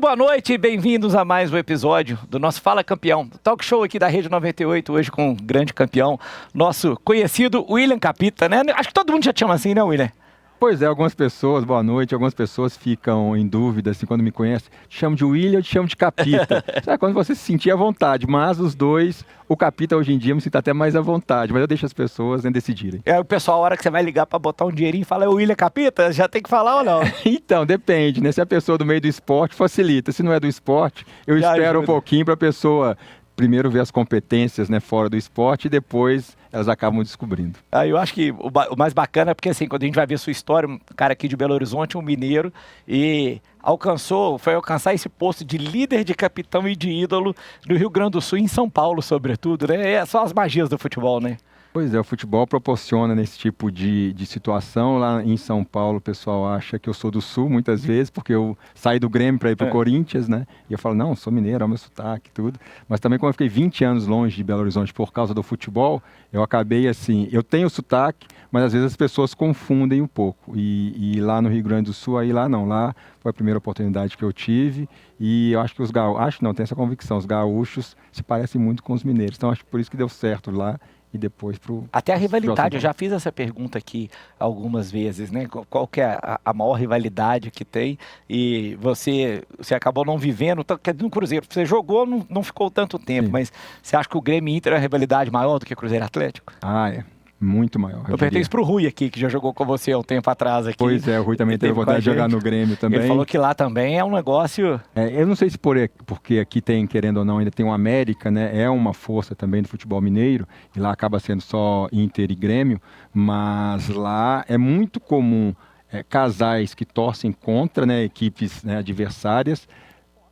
boa noite e bem-vindos a mais um episódio do nosso Fala Campeão, talk show aqui da Rede 98, hoje com um grande campeão, nosso conhecido William Capita, né? Acho que todo mundo já te chama assim, né, William? Pois é, algumas pessoas, boa noite, algumas pessoas ficam em dúvida, assim, quando me conhecem, te chamo de William ou te chamo de Capita. Sabe, quando você se sentir à vontade, mas os dois, o Capita hoje em dia me sinto até mais à vontade, mas eu deixo as pessoas decidirem. É, o pessoal, a hora que você vai ligar pra botar um dinheirinho, fala, é o William Capita, já tem que falar ou não? Então, depende, né? Se a pessoa do meio do esporte, facilita. Se não é do esporte, eu Já espero ajuda. um pouquinho para a pessoa primeiro ver as competências, né, fora do esporte e depois elas acabam descobrindo. Eu acho que o mais bacana é porque, assim, quando a gente vai ver sua história, um cara aqui de Belo Horizonte, um mineiro, e foi alcançar esse posto de líder de capitão e de ídolo no Rio Grande do Sul e em São Paulo, sobretudo, né? São as magias do futebol, né? Pois é, o futebol proporciona nesse tipo de situação. Lá em São Paulo, o pessoal acha que eu sou do Sul, muitas vezes, porque eu saí do Grêmio para ir para o Corinthians, né? E eu falo, não, sou mineiro, é o meu sotaque e tudo. Mas também, como eu fiquei 20 anos longe de Belo Horizonte por causa do futebol, eu acabei assim, eu tenho sotaque, mas às vezes as pessoas confundem um pouco. E lá no Rio Grande do Sul, lá não, lá foi a primeira oportunidade que eu tive. E eu acho que os gaúchos, tenho essa convicção, os gaúchos se parecem muito com os mineiros. Então, acho que por isso que deu certo lá. E depois Até a rivalidade, eu já fiz essa pergunta aqui algumas vezes, né? Qual que é a maior rivalidade que tem? E você acabou não vivendo, no Cruzeiro, você jogou, não ficou tanto tempo, Sim. mas você acha que o Grêmio e Inter é uma rivalidade maior do que Cruzeiro e Atlético? É. Muito maior. Eu perguntei isso pro Rui aqui, que já jogou com você há um tempo atrás aqui. Pois é, o Rui também teve vontade de jogar no Grêmio também. Ele falou que lá também é um negócio... Eu não sei se porque aqui tem, querendo ou não, ainda tem o América, né? É uma força também do futebol mineiro, e lá acaba sendo só Inter e Grêmio, mas lá é muito comum casais que torcem contra, né, equipes, né, adversárias,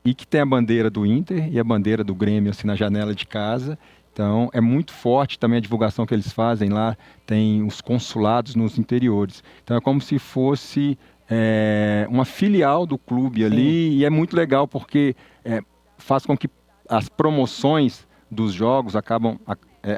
e que tem a bandeira do Inter e a bandeira do Grêmio assim, na janela de casa. Então, é muito forte também a divulgação que eles fazem lá, tem os consulados nos interiores. Então, é como se fosse uma filial do clube ali, e é muito legal porque faz com que as promoções dos jogos acabam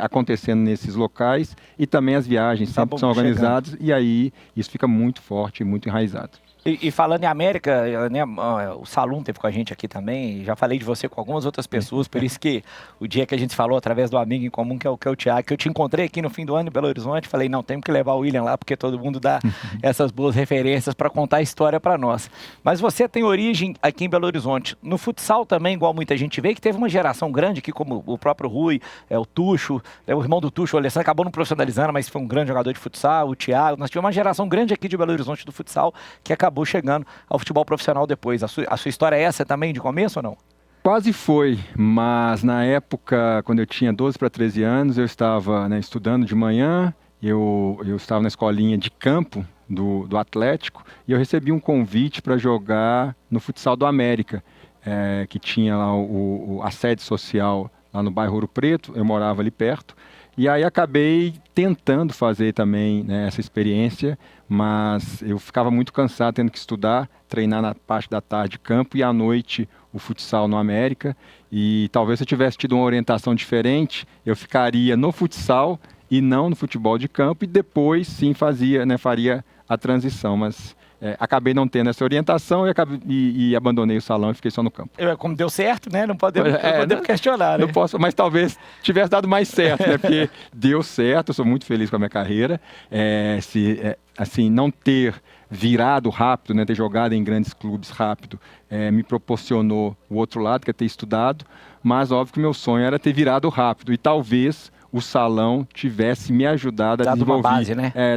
acontecendo nesses locais e também as viagens sempre são organizadas e aí isso fica muito forte, muito enraizado. E falando em América, né, o Salum teve com a gente aqui também, já falei de você com algumas outras pessoas, por isso que o dia que a gente falou através do amigo em comum, que é o Thiago, que eu te encontrei aqui no fim do ano em Belo Horizonte, falei, não, temos que levar o William lá, porque todo mundo dá essas boas referências para contar a história para nós. Mas você tem origem aqui em Belo Horizonte, no futsal também, igual muita gente vê, que teve uma geração grande aqui, como o próprio Rui, o Tuxo, o irmão do Tuxo, o Alessandro, acabou não profissionalizando, mas foi um grande jogador de futsal, o Thiago, nós tivemos uma geração grande aqui de Belo Horizonte do futsal, que acabou chegando ao futebol profissional depois. A sua história é essa também de começo ou não? Quase foi, mas na época, quando eu tinha 12 para 13 anos, eu estava, né, estudando de manhã, eu estava na escolinha de campo do Atlético e eu recebi um convite para jogar no futsal do América, que tinha lá a sede social lá no bairro Ouro Preto, eu morava ali perto. E aí acabei tentando fazer também, né, essa experiência, mas eu ficava muito cansado tendo que estudar, treinar na parte da tarde campo e à noite o futsal no América. E talvez se eu tivesse tido uma orientação diferente, eu ficaria no futsal e não no futebol de campo e depois sim faria a transição, mas... acabei não tendo essa orientação e abandonei o salão e fiquei só no campo. Como deu certo, né? Não podemos questionar, né? Não posso, mas talvez tivesse dado mais certo, né? Porque deu certo, eu sou muito feliz com a minha carreira. Assim, não ter virado rápido, né? Ter jogado em grandes clubes rápido, me proporcionou o outro lado, que é ter estudado, mas óbvio que meu sonho era ter virado rápido e talvez o salão tivesse me ajudado a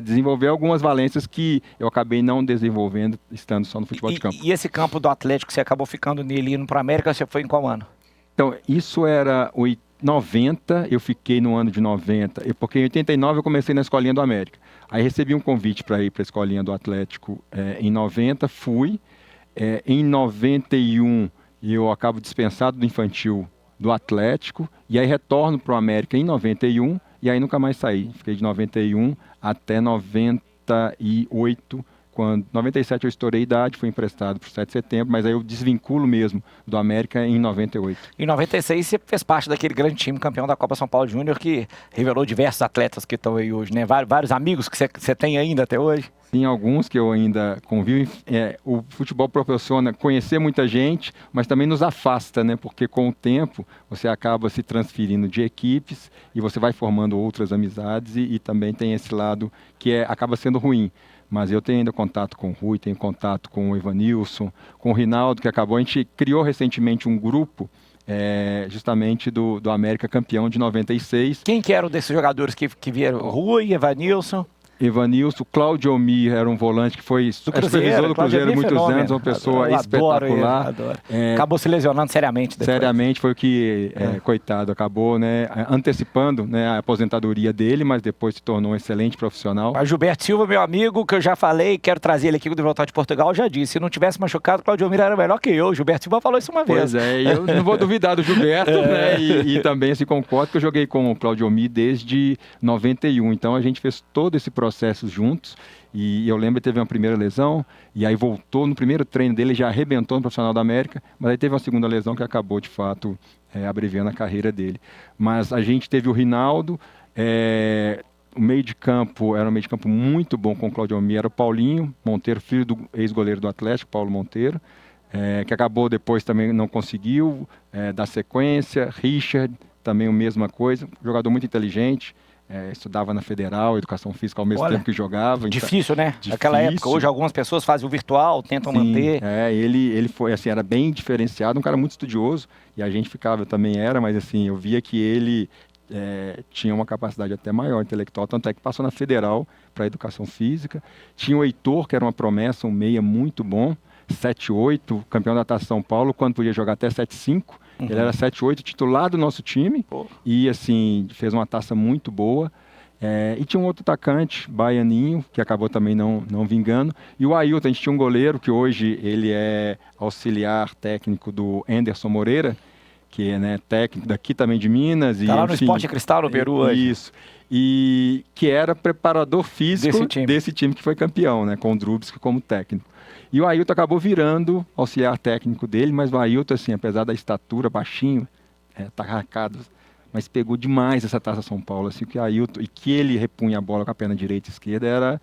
desenvolver algumas valências que eu acabei não desenvolvendo estando só no futebol de campo. E esse campo do Atlético, você acabou ficando nele indo para a América, você foi em qual ano? Então, isso era 90, eu fiquei no ano de 90, porque em 89 eu comecei na escolinha do América. Aí recebi um convite para ir para a escolinha do Atlético em 90, fui. Em 91 eu acabo dispensado do infantil do Atlético, e aí retorno para o América em 91, e aí nunca mais saí. Fiquei de 91 até 98, quando 97 eu estourei idade, fui emprestado para o 7 de setembro, mas aí eu desvinculo mesmo do América em 98. Em 96 você fez parte daquele grande time campeão da Copa São Paulo Júnior que revelou diversos atletas que estão aí hoje, né? Vários amigos que você tem ainda até hoje. Tem alguns que eu ainda convivo. O futebol proporciona conhecer muita gente, mas também nos afasta, né? Porque com o tempo você acaba se transferindo de equipes e você vai formando outras amizades e também tem esse lado que acaba sendo ruim. Mas eu tenho ainda contato com o Rui, tenho contato com o Evanilson, com o Rinaldo, que acabou. A gente criou recentemente um grupo justamente do América campeão de 96. Quem que eram desses jogadores que vieram? Rui, Evanilson? Evanilson, Cláudio Almir era um volante que foi supervisor do Cruzeiro há muitos anos, uma pessoa espetacular. Adoro. Acabou se lesionando seriamente depois. Seriamente, foi o que, coitado, acabou antecipando, né, a aposentadoria dele, mas depois se tornou um excelente profissional. Mas Gilberto Silva, meu amigo, que eu já falei, quero trazer ele aqui quando voltar de Portugal, já disse, se não tivesse machucado, Cláudio Almir era melhor que eu. Gilberto Silva falou isso uma vez. Pois é, eu não vou duvidar do Gilberto, né, e também assim, concordo que eu joguei com o Cláudio Almir desde 91, então a gente fez todo esse processos juntos, e eu lembro que teve uma primeira lesão, e aí voltou no primeiro treino dele, já arrebentou no Profissional da América, mas aí teve uma segunda lesão que acabou de fato abreviando a carreira dele. Mas a gente teve o Rinaldo, o meio de campo era um meio de campo muito bom com o Cláudio Almir, era o Paulinho Monteiro, filho do ex-goleiro do Atlético, Paulo Monteiro, que acabou depois também não conseguiu dar sequência. Richard, também a mesma coisa, jogador muito inteligente, estudava na Federal, Educação Física ao mesmo tempo que jogava. Difícil, né? Naquela época, hoje algumas pessoas fazem o virtual, tentam manter. Ele foi assim, era bem diferenciado, um cara muito estudioso, e a gente ficava, eu também era, mas assim, eu via que ele tinha uma capacidade até maior intelectual, tanto é que passou na Federal para Educação Física. Tinha o Heitor, que era uma promessa, um meia muito bom, 7-8, campeão da Taça São Paulo, quando podia jogar até 7-5. Ele era 7-8, titular do nosso time, e assim, fez uma taça muito boa. E tinha um outro atacante, Baianinho, que acabou também não vingando. E o Ailton, a gente tinha um goleiro, que hoje ele é auxiliar técnico do Anderson Moreira, que é técnico daqui também de Minas. Está lá no Sport Cristal, no Peru hoje. Isso. E que era preparador físico desse time que foi campeão, né, com o Drubsky como técnico. E o Ailton acabou virando auxiliar técnico dele, mas o Ailton, assim, apesar da estatura, baixinho, tarracado, mas pegou demais essa Taça São Paulo, assim, que Ailton, e que ele repunha a bola com a perna direita e esquerda, era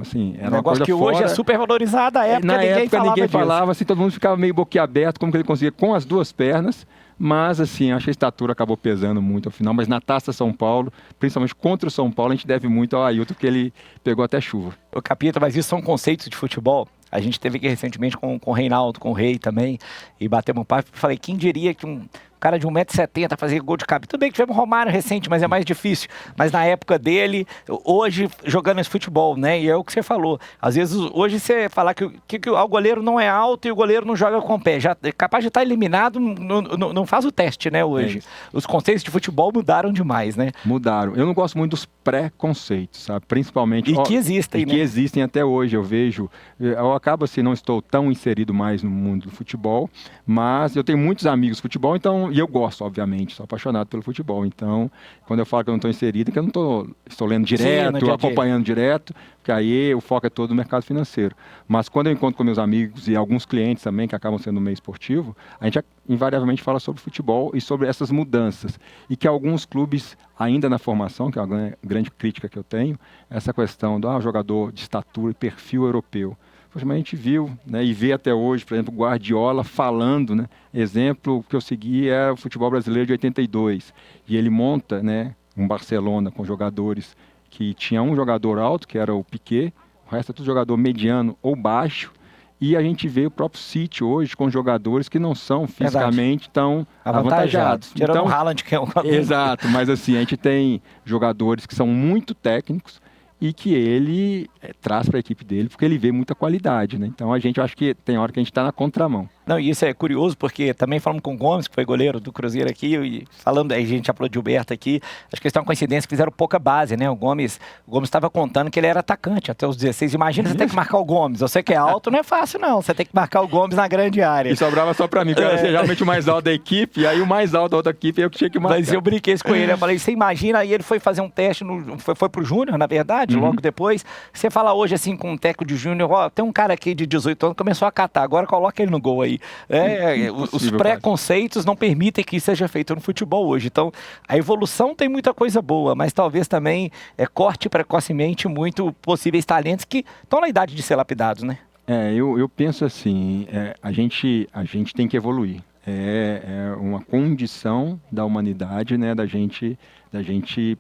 assim, era uma coisa que fora. Hoje é super valorizado, na época ninguém falava, assim, todo mundo ficava meio boquiaberto, como que ele conseguia com as duas pernas, mas assim, acho que a estatura acabou pesando muito ao final, mas na Taça São Paulo, principalmente contra o São Paulo, a gente deve muito ao Ailton, porque ele pegou até chuva. Ô Capita, mas isso são conceitos de futebol. A gente teve aqui recentemente com o Reinaldo, com o Rei também, e batemos um papo. Falei, quem diria que um cara de 1,70 m fazia gol de cabeça? Tudo bem que tivemos um Romário recente, mas é mais difícil. Mas na época dele, hoje, jogando esse futebol, né? E é o que você falou. Às vezes, hoje você falar que o goleiro não é alto e o goleiro não joga com o pé. Já é capaz de estar eliminado, não faz o teste, né, hoje. Os conceitos de futebol mudaram demais, né? Mudaram. Eu não gosto muito dos pré-conceitos, sabe? Principalmente... E que existem, né? Que existem até hoje, eu vejo. Eu acabo assim, não estou tão inserido mais no mundo do futebol, mas eu tenho muitos amigos de futebol, então, e eu gosto, obviamente, sou apaixonado pelo futebol. Então, quando eu falo que eu não estou inserido, é que eu não estou lendo direto, acompanhando direto, porque aí o foco é todo no mercado financeiro. Mas quando eu encontro com meus amigos e alguns clientes também, que acabam sendo no meio esportivo, a gente invariavelmente fala sobre futebol e sobre essas mudanças. E que alguns clubes, ainda na formação, que é uma grande crítica que eu tenho, essa questão do jogador de estatura e perfil europeu. Mas a gente viu, né, e vê até hoje, por exemplo, Guardiola falando, né, exemplo que eu segui é o futebol brasileiro de 82, e ele monta, né, um Barcelona com jogadores que tinha um jogador alto, que era o Piqué, o resto é tudo jogador mediano ou baixo, e a gente vê o próprio City hoje com jogadores que não são fisicamente tão avantajados. Tirando então, o Haaland, que é um... Exato, mas assim, a gente tem jogadores que são muito técnicos, e que ele traz para a equipe dele, porque ele vê muita qualidade, né? Então a gente acha que tem hora que a gente está na contramão. Não, e isso é curioso, porque também falamos com o Gomes, que foi goleiro do Cruzeiro aqui, e falando, aí a gente já falou de Gilberto aqui, acho que eles têm uma coincidência que fizeram pouca base, né? O Gomes estava contando que ele era atacante até os 16. Imagina você ter que marcar o Gomes. Você que é alto, não é fácil, não. Você tem que marcar o Gomes na grande área. E sobrava só pra mim, porque eu era geralmente o mais alto da equipe, e aí o mais alto da outra equipe eu que tinha que marcar. Mas eu brinquei isso com ele, eu falei, você imagina, aí ele foi fazer um teste, foi pro Júnior, na verdade, logo depois. Você fala hoje, assim, com um técnico de Júnior, ó, tem um cara aqui de 18 anos que começou a catar, agora coloca ele no gol aí. Os preconceitos não permitem que isso seja feito no futebol hoje. Então, a evolução tem muita coisa boa, mas talvez também corte precocemente muito possíveis talentos que estão na idade de ser lapidados, né? Eu penso assim, a gente tem que evoluir. É uma condição da humanidade, né? Da gente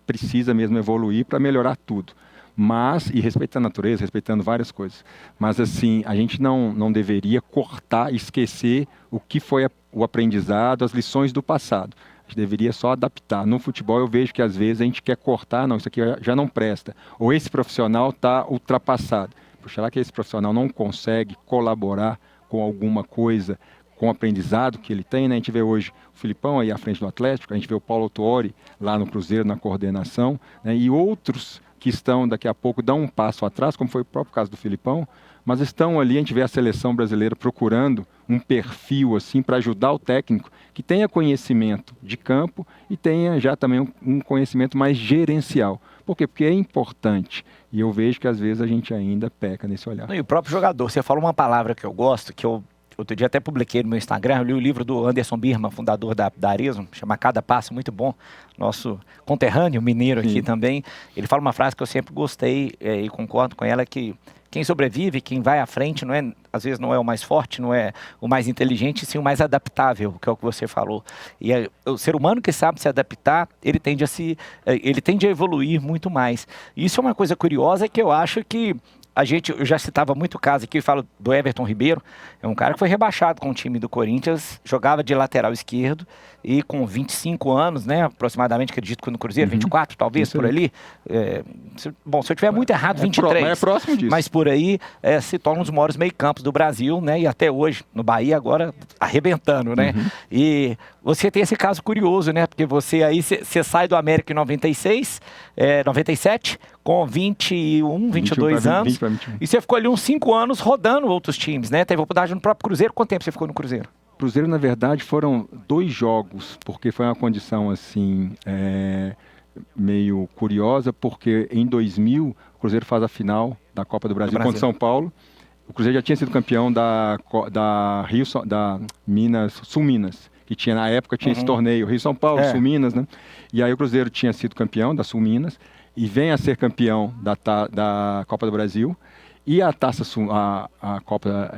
precisa mesmo evoluir para melhorar tudo. Mas, e respeitando a natureza, respeitando várias coisas. Mas, assim, a gente não deveria cortar, esquecer o que foi o aprendizado, as lições do passado. A gente deveria só adaptar. No futebol, eu vejo que, às vezes, a gente quer cortar, não, isso aqui já não presta. Ou esse profissional está ultrapassado. Será que esse profissional não consegue colaborar com alguma coisa, com o aprendizado que ele tem, né? A gente vê hoje o Filipão aí à frente do Atlético, a gente vê o Paulo Autuori lá no Cruzeiro, na coordenação, né? E outros que estão, daqui a pouco, dão um passo atrás, como foi o próprio caso do Filipão, mas estão ali, a gente vê a seleção brasileira procurando um perfil assim para ajudar o técnico que tenha conhecimento de campo e tenha já também um conhecimento mais gerencial. Por quê? Porque é importante. E eu vejo que às vezes a gente ainda peca nesse olhar. E o próprio jogador, você falou uma palavra que eu gosto, que eu outro dia até publiquei no meu Instagram, eu li o livro do Anderson Birman, fundador da Arismo, chama Cada Passo, muito bom, nosso conterrâneo mineiro aqui também. Ele fala uma frase que eu sempre gostei e concordo com ela, que quem sobrevive, quem vai à frente, às vezes não é o mais forte, não é o mais inteligente, sim o mais adaptável, que é o que você falou. E o ser humano que sabe se adaptar, ele tende a evoluir muito mais. E isso é uma coisa curiosa que eu acho que eu já citava muito caso aqui, eu falo do Everton Ribeiro, é um cara que foi rebaixado com o time do Corinthians, jogava de lateral esquerdo e com 25 anos, né, aproximadamente, acredito que no Cruzeiro, 24 talvez, por ali. Bom, se eu tiver muito errado, 23. É próximo disso. Mas por aí se torna um dos maiores meio-campos do Brasil, né, e até hoje, no Bahia agora, arrebentando, né. E você tem esse caso curioso, né, porque você sai do América em 97, com 21, 22 anos, e você ficou ali uns 5 anos rodando outros times, né? Teve oportunidade no próprio Cruzeiro. Quanto tempo você ficou no Cruzeiro? Cruzeiro, na verdade, foram 2 jogos, porque foi uma condição, assim, meio curiosa, porque em 2000, o Cruzeiro faz a final da Copa do Brasil contra São Paulo. O Cruzeiro já tinha sido campeão da Sul Minas, que tinha, na época, tinha esse torneio, Rio-São Paulo, Sul Minas, né? E aí o Cruzeiro tinha sido campeão da Sul Minas, e vem a ser campeão da Copa do Brasil, e a Copa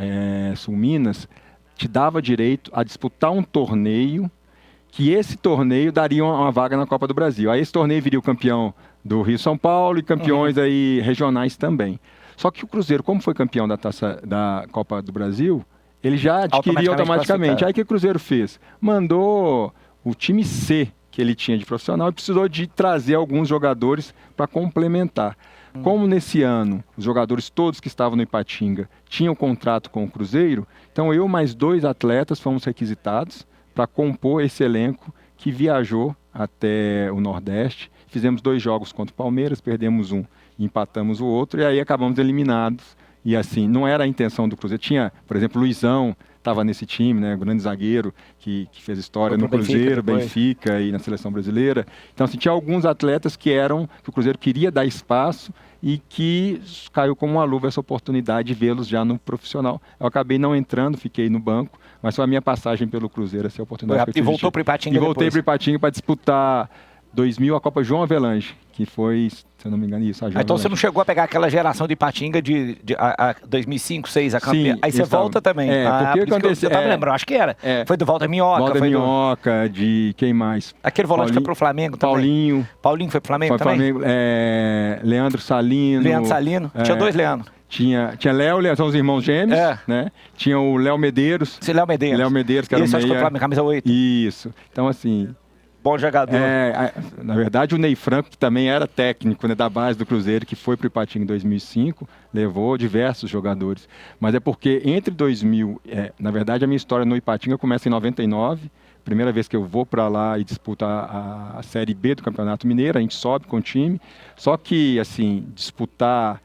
Sul Minas te dava direito a disputar um torneio, que esse torneio daria uma vaga na Copa do Brasil. Aí esse torneio viria o campeão do Rio-São Paulo e campeões aí regionais também. Só que o Cruzeiro, como foi campeão da Copa do Brasil, ele já adquiriu automaticamente. Aí o que o Cruzeiro fez? Mandou o time C que ele tinha de profissional e precisou de trazer alguns jogadores para complementar. Como nesse ano os jogadores todos que estavam no Ipatinga tinham contrato com o Cruzeiro, então eu mais 2 atletas fomos requisitados para compor esse elenco que viajou até o Nordeste. Fizemos 2 jogos contra o Palmeiras, perdemos um e empatamos o outro, e aí acabamos eliminados. E assim, não era a intenção do Cruzeiro. Tinha, por exemplo, Luizão, estava nesse time, né, grande zagueiro que fez história no Cruzeiro, Benfica e na seleção brasileira. Então, assim, tinha alguns atletas que o Cruzeiro queria dar espaço e que caiu como uma luva essa oportunidade de vê-los já no profissional. Eu acabei não entrando, fiquei no banco, mas foi a minha passagem pelo Cruzeiro, essa oportunidade. E voltou para o Ipatinga depois? E voltei para o Ipatinga para disputar 2000 a Copa João Avelange, que foi, se eu não me engano, isso. Então você não chegou a pegar aquela geração de Ipatinga de 2005, 2006, a campeã. Aí você volta também. Porque aconteceu. Eu tava lembrando, acho que era. Foi do Walter Minhoca. Walter Minhoca, de quem mais? Aquele volante foi pro Flamengo também. Paulinho foi pro Flamengo também? Flamengo, Leandro Salino. Tinha 2 Leandro. Tinha Léo, são os irmãos gêmeos, né? Tinha o Léo Medeiros. Léo Medeiros, que era o meia. Acho que foi o Flamengo, camisa 8. Isso. Então, assim, Bom jogador. Na verdade, o Ney Franco, que também era técnico, né, da base do Cruzeiro, que foi para o Ipatinga em 2005, levou diversos jogadores. Mas é porque entre 2000... na verdade, a minha história no Ipatinga começa em 99, primeira vez que eu vou para lá e disputo a Série B do Campeonato Mineiro, a gente sobe com o time. Só que, assim, disputar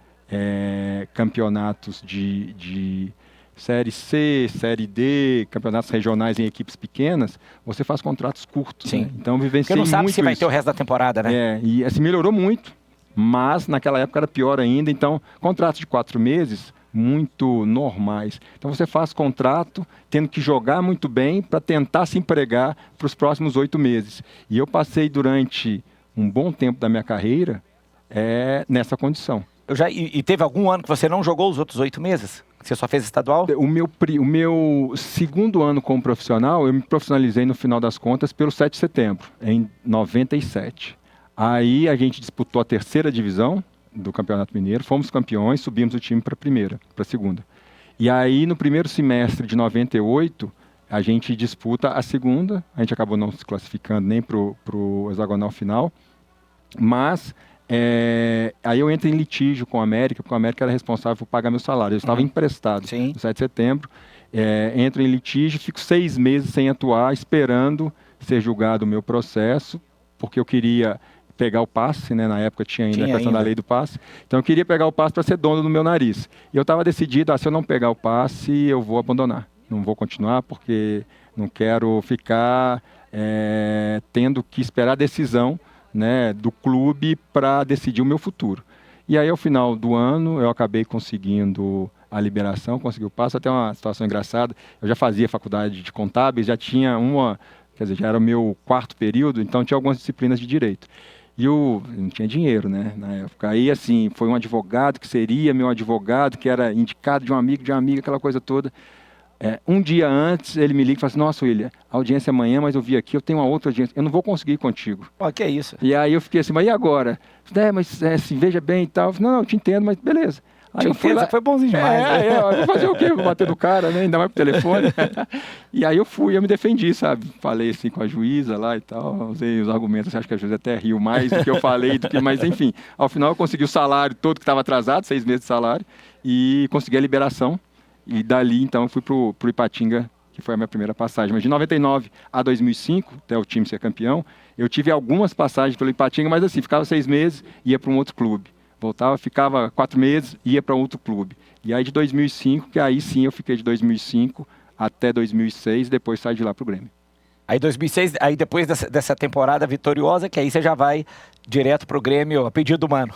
campeonatos de Série C, Série D, campeonatos regionais em equipes pequenas, você faz contratos curtos. Sim. Né? Então, vivenciei muito Porque não sabe se vai isso. ter o resto da temporada, né? E assim, melhorou muito, mas naquela época era pior ainda. Então, contratos de 4 meses, muito normais. Então, você faz contrato tendo que jogar muito bem para tentar se empregar para os próximos 8 meses. E eu passei durante um bom tempo da minha carreira nessa condição. E teve algum ano que você não jogou os outros 8 meses? Você só fez estadual? O meu segundo ano como profissional, eu me profissionalizei no final das contas pelo 7 de setembro, em 97. Aí a gente disputou a 3ª divisão do Campeonato Mineiro, fomos campeões, subimos o time para a segunda. E aí no primeiro semestre de 98, a gente disputa a segunda, a gente acabou não se classificando nem para o hexagonal final, mas... aí eu entro em litígio com a América, porque a América era responsável por pagar meu salário. Eu estava emprestado no 7 de setembro, entro em litígio, fico 6 meses sem atuar, esperando ser julgado o meu processo, porque eu queria pegar o passe, né? Na época tinha ainda a questão da lei do passe, então eu queria pegar o passe para ser dono do meu nariz. E eu estava decidido, se eu não pegar o passe, eu vou abandonar, não vou continuar, porque não quero ficar tendo que esperar a decisão, né, do clube para decidir o meu futuro. E aí, ao final do ano, eu acabei conseguindo a liberação, consegui o passe. Até uma situação engraçada, eu já fazia faculdade de contábeis, já tinha já era o meu 4º período, então tinha algumas disciplinas de direito. E eu não tinha dinheiro, né, na época. Aí, assim, foi um advogado que seria meu advogado, que era indicado de uma amiga, aquela coisa toda. Um dia antes, ele me liga e fala assim, nossa, William, a audiência é amanhã, mas eu vi aqui, eu tenho uma outra audiência, eu não vou conseguir ir contigo. Que é isso? E aí eu fiquei assim, mas e agora? Mas assim, veja bem e tal. Não, eu te entendo, mas beleza. Aí eu fui lá, foi bonzinho demais. Vou fazer o quê? Vou bater do cara, né? Ainda mais pro telefone. E aí eu me defendi, sabe? Falei assim com a juíza lá e tal, usei os argumentos, acho que a juíza até riu mais do que eu falei, mas enfim, ao final eu consegui o salário todo que estava atrasado, 6 meses de salário, e consegui a liberação. E dali, então, eu fui pro Ipatinga, que foi a minha primeira passagem. Mas de 99 a 2005, até o time ser campeão, eu tive algumas passagens pelo Ipatinga, mas assim, ficava 6 meses, ia para um outro clube. Voltava, ficava 4 meses, ia para outro clube. E aí de 2005, que aí sim eu fiquei de 2005 até 2006, depois saí de lá pro Grêmio. Aí 2006, aí depois dessa temporada vitoriosa, que aí você já vai direto pro Grêmio, a pedido do Mano.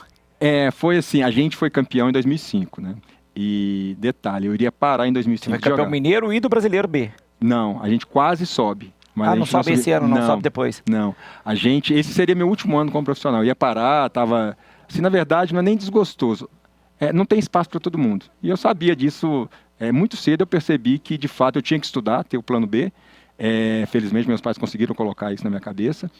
Foi assim, a gente foi campeão em 2005, né? E detalhe, eu iria parar em 2005 de jogar. Você foi campeão mineiro e do Brasileiro B? Não, a gente quase sobe. Mas não sobe esse ano, não sobe depois? Não, esse seria meu último ano como profissional. Eu ia parar, tava... Assim, na verdade, não é nem desgostoso. Não tem espaço para todo mundo. E eu sabia disso muito cedo, eu percebi que, de fato, eu tinha que estudar, ter o plano B. Felizmente, meus pais conseguiram colocar isso na minha cabeça.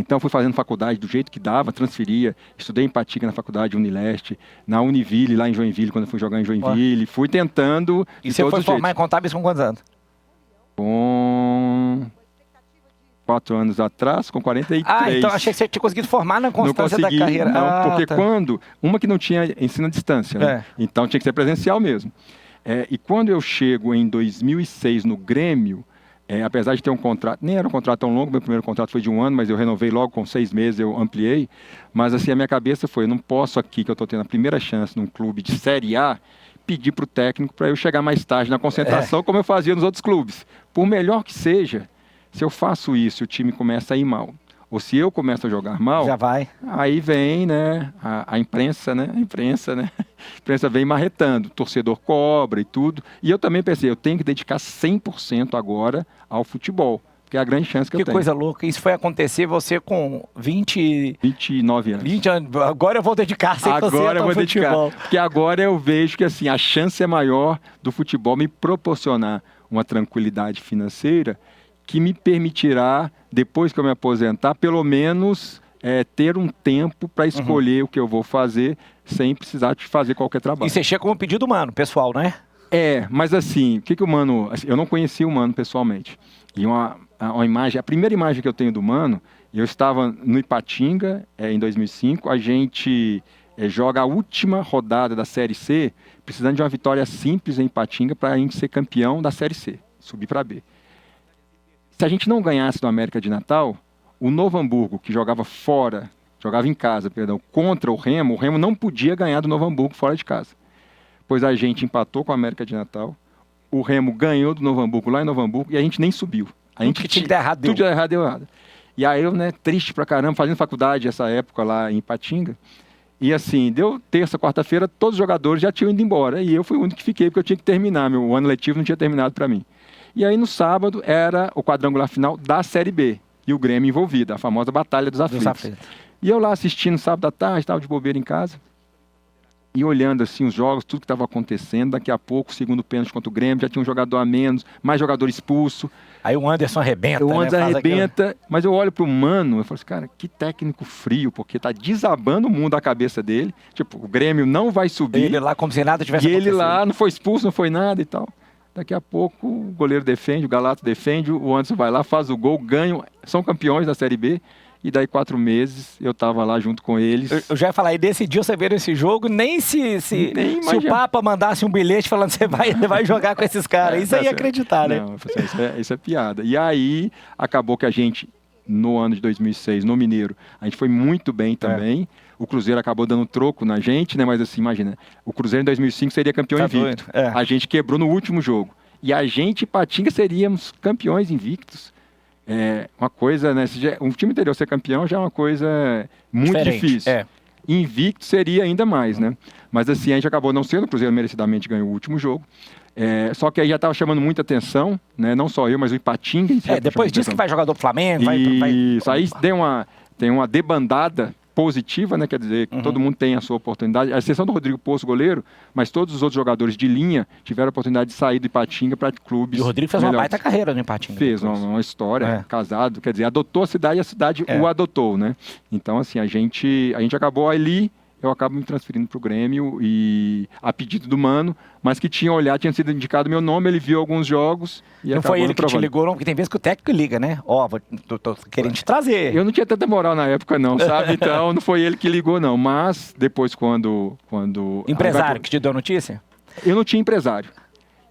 Então, fui fazendo faculdade do jeito que dava, transferia, estudei em Ipatinga na faculdade Unileste, na Univille, lá em Joinville, quando eu fui jogar em Joinville, fui tentando. E você foi formar em contábeis com quantos anos? Com 4 anos atrás, com 43. Então achei que você tinha conseguido formar na constância da carreira. Não, porque uma que não tinha ensino à distância, né? Então tinha que ser presencial mesmo. E quando eu chego em 2006 no Grêmio, apesar de ter um contrato, nem era um contrato tão longo, meu primeiro contrato foi de 1 ano, mas eu renovei logo com 6 meses, eu ampliei, mas assim, a minha cabeça foi, eu não posso aqui, que eu estou tendo a primeira chance num clube de Série A, pedir para o técnico para eu chegar mais tarde na concentração, como eu fazia nos outros clubes. Por melhor que seja, se eu faço isso e o time começa a ir mal, ou se eu começo a jogar mal, já vai. Aí vem, né, a imprensa, né? A imprensa vem marretando, o torcedor cobra e tudo. E eu também pensei, eu tenho que dedicar 100% agora ao futebol, porque é a grande chance que eu tenho. Que coisa louca, isso foi acontecer você com 29 anos. 20 anos, agora eu vou dedicar 100% agora eu vou ao futebol. Dedicar, porque agora eu vejo que assim, a chance é maior do futebol me proporcionar uma tranquilidade financeira que me permitirá, depois que eu me aposentar, pelo menos ter um tempo para escolher o que eu vou fazer sem precisar de fazer qualquer trabalho. E você chega com um pedido humano, pessoal, né? Mas assim, o que o Mano... Assim, eu não conhecia o Mano pessoalmente. E uma imagem, a primeira imagem que eu tenho do Mano, eu estava no Ipatinga, em 2005, a gente joga a última rodada da Série C, precisando de uma vitória simples em Ipatinga para a gente ser campeão da Série C, subir para B. Se a gente não ganhasse do América de Natal, o Novo Hamburgo, que jogava em casa, contra o Remo não podia ganhar do Novo Hamburgo fora de casa. Pois a gente empatou com o América de Natal, o Remo ganhou do Novo Hamburgo lá em Novo Hamburgo e a gente nem subiu. Tudo que tinha que dar errado deu. Tudo errado deu errado. E aí eu, triste pra caramba, fazendo faculdade essa época lá em Ipatinga. E assim, deu terça, quarta-feira, todos os jogadores já tinham ido embora. E eu fui o único que fiquei, porque eu tinha que terminar. Meu ano letivo não tinha terminado para mim. E aí no sábado era o quadrangular final da Série B. E o Grêmio envolvido, a famosa Batalha dos Aflitos. E eu lá assistindo sábado à tarde, estava de bobeira em casa. E olhando assim os jogos, tudo que estava acontecendo, daqui a pouco, segundo pênalti contra o Grêmio, já tinha um jogador a menos, mais jogador expulso. Aí o Anderson arrebenta, O Anderson arrebenta, aquilo. Mas eu olho pro Mano, eu falo assim, cara, que técnico frio, porque tá desabando o mundo da cabeça dele. Tipo, o Grêmio não vai subir. Ele lá como se nada tivesse acontecido. E ele lá não foi expulso, não foi nada e tal. Daqui a pouco o goleiro defende, o Galato defende, o Anderson vai lá, faz o gol, ganham, são campeões da Série B. E daí 4 meses eu tava lá junto com eles. Eu já ia falar, e decidiu você ver esse jogo, nem se o Papa mandasse um bilhete falando que você vai jogar com esses caras. Isso aí ia acreditar, né? Não, isso é piada. E aí acabou que a gente, no ano de 2006, no Mineiro, a gente foi muito bem também. O Cruzeiro acabou dando troco na gente, né? Mas assim, imagina, o Cruzeiro em 2005 seria campeão invicto. A gente quebrou no último jogo. E a gente, Ipatinga, seríamos campeões invictos. Uma coisa, né? Um time interior ser campeão já é uma coisa muito difícil. Invicto seria ainda mais, né? Mas assim, a gente acabou não sendo, o Cruzeiro merecidamente ganhou o último jogo. Só que aí já estava chamando muita atenção, né? Não só eu, mas o Ipatinga. Depois disso que vai jogador do Flamengo, Isso, aí tem uma debandada positiva, né? Quer dizer, que todo mundo tem a sua oportunidade, a exceção do Rodrigo Poço, goleiro, mas todos os outros jogadores de linha tiveram a oportunidade de sair do Ipatinga para clubes. E o Rodrigo fez uma baita carreira no Ipatinga. Fez uma história, casado, quer dizer, adotou a cidade e a cidade o adotou, né? Então, assim, a gente acabou ali. Eu acabo me transferindo para o Grêmio e a pedido do Mano, mas que tinha sido indicado meu nome, ele viu alguns jogos e não foi ele que te ligou, não? Porque tem vezes que o técnico liga, né? Tô querendo te trazer. Eu não tinha tanta moral na época, não, sabe? Então não foi ele que ligou, não. Mas depois quando... Empresário que te deu notícia? Eu não tinha empresário.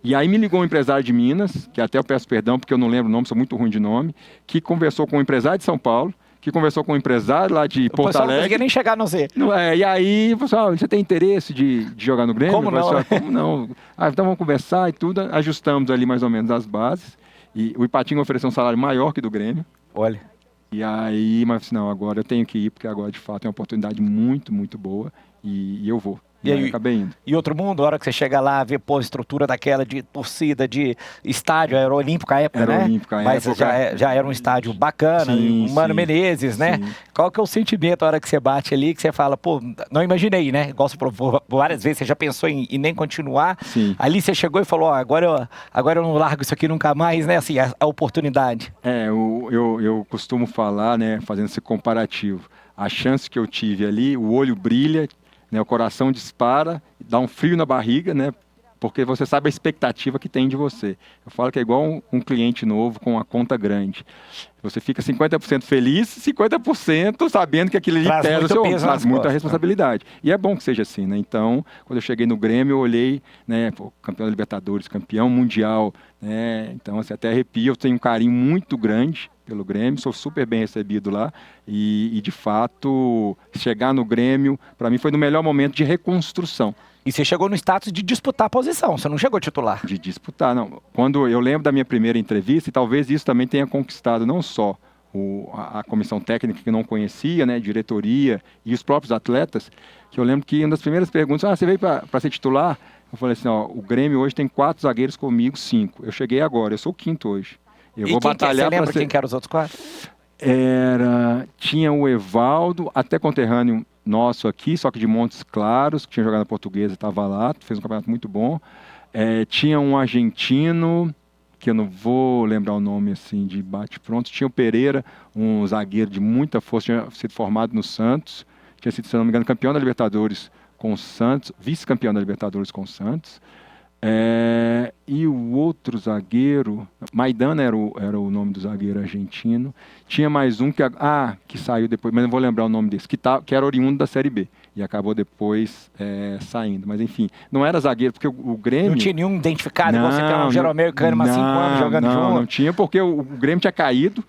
E aí me ligou um empresário de Minas, que até eu peço perdão porque eu não lembro o nome, sou muito ruim de nome, que conversou com um empresário de São Paulo, que conversou com um empresário lá de Porto Alegre. Não conseguia nem chegar no Z. E aí, falou, você tem interesse de jogar no Grêmio? Como não? Como não? Então vamos conversar e tudo. Ajustamos ali mais ou menos as bases. E o Ipatinga ofereceu um salário maior que do Grêmio. Olha. E aí, mas não, agora eu tenho que ir, porque agora de fato é uma oportunidade muito, muito boa. E eu vou. E aí acabei indo. E outro mundo, a hora que você chega lá, vê a estrutura daquela de torcida, de estádio, era olímpico à época, né? Mas já era um estádio bacana, o Mano Menezes, né? Sim. Qual que é o sentimento a hora que você bate ali, que você fala, pô, não imaginei, né? Igual você provou várias vezes, você já pensou em nem continuar. Sim. Ali você chegou e falou, agora eu não largo isso aqui nunca mais, né? Assim, a oportunidade. Eu costumo falar, né, fazendo esse comparativo. A chance que eu tive ali, o olho brilha, né, o coração dispara, dá um frio na barriga, né, porque você sabe a expectativa que tem de você. Eu falo que é igual um cliente novo com uma conta grande. Você fica 50% feliz, 50% sabendo que aquilo ali pesa o seu ombro, traz muita responsabilidade. E é bom que seja assim, né? Então, quando eu cheguei no Grêmio, eu olhei, né, campeão da Libertadores, campeão mundial, né? Então, assim, até arrepio, eu tenho um carinho muito grande pelo Grêmio, sou super bem recebido lá e de fato, chegar no Grêmio, para mim foi no melhor momento de reconstrução. E você chegou no status de disputar a posição, você não chegou titular? De disputar, não. Quando eu lembro da minha primeira entrevista, e talvez isso também tenha conquistado não só a comissão técnica que não conhecia, né, diretoria e os próprios atletas, que eu lembro que uma das primeiras perguntas, você veio para ser titular? Eu falei assim, o Grêmio hoje tem 4 zagueiros comigo, 5. Eu cheguei agora, eu sou o 5º hoje. Eu vou batalhar para ser... Você lembra quem que eram os outros 4? Tinha o Evaldo, até conterrâneo nosso aqui, só que de Montes Claros, que tinha jogado na Portuguesa, estava lá, fez um campeonato muito bom. Tinha um argentino, que eu não vou lembrar o nome assim de bate-pronto. Tinha o Pereira, um zagueiro de muita força, tinha sido formado no Santos, tinha sido, se não me engano, campeão da Libertadores com o Santos, vice-campeão da Libertadores com o Santos. E o outro zagueiro, Maidana era o nome do zagueiro argentino. Tinha mais um que saiu depois, mas não vou lembrar o nome desse, que era oriundo da Série B. E acabou depois saindo. Mas enfim, não era zagueiro, porque o Grêmio... Não tinha nenhum identificado, você que era um Gero-Americano, há 5 anos jogando junto? Não tinha, porque o Grêmio tinha caído.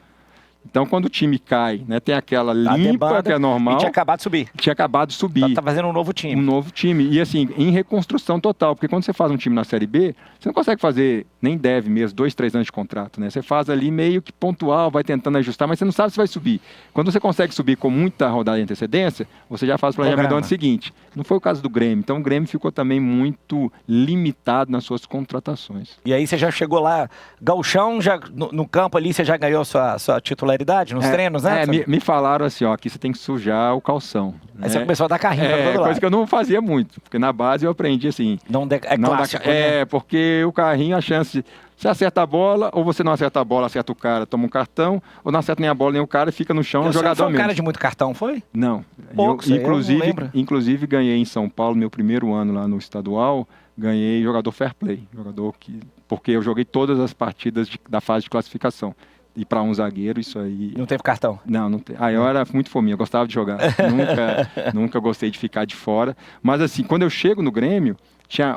Então, quando o time cai, né, tem aquela limpa que é normal. E tinha acabado de subir. Tinha acabado de subir. Então, tá fazendo um novo time. Um novo time. E assim, em reconstrução total. Porque quando você faz um time na Série B, você não consegue fazer, nem deve mesmo, 2, 3 anos de contrato, né? Você faz ali meio que pontual, vai tentando ajustar, mas você não sabe se vai subir. Quando você consegue subir com muita rodada de antecedência, você já faz o planejamento do ano seguinte. Não foi o caso do Grêmio. Então, o Grêmio ficou também muito limitado nas suas contratações. E aí você já chegou lá, gauchão, já, no campo ali, você já ganhou sua titularidade nos treinos, né? Me falaram assim, ó, aqui você tem que sujar o calção. Aí você começou a dar carrinho pra todo lado. Coisa que eu não fazia muito, porque na base eu aprendi assim. Clássico, né? Porque o carrinho, a chance... Você acerta a bola, ou você não acerta a bola, acerta o cara, toma um cartão, ou não acerta nem a bola nem o cara e fica no chão, o jogador mesmo. Você foi um cara de muito cartão, foi? Não. Poucos, inclusive, ganhei em São Paulo, meu primeiro ano lá no estadual, ganhei jogador fair play. Porque eu joguei todas as partidas da fase de classificação. E para um zagueiro, isso aí... Não teve cartão? Não teve. Eu era muito fominha, eu gostava de jogar. nunca gostei de ficar de fora. Mas assim, quando eu chego no Grêmio,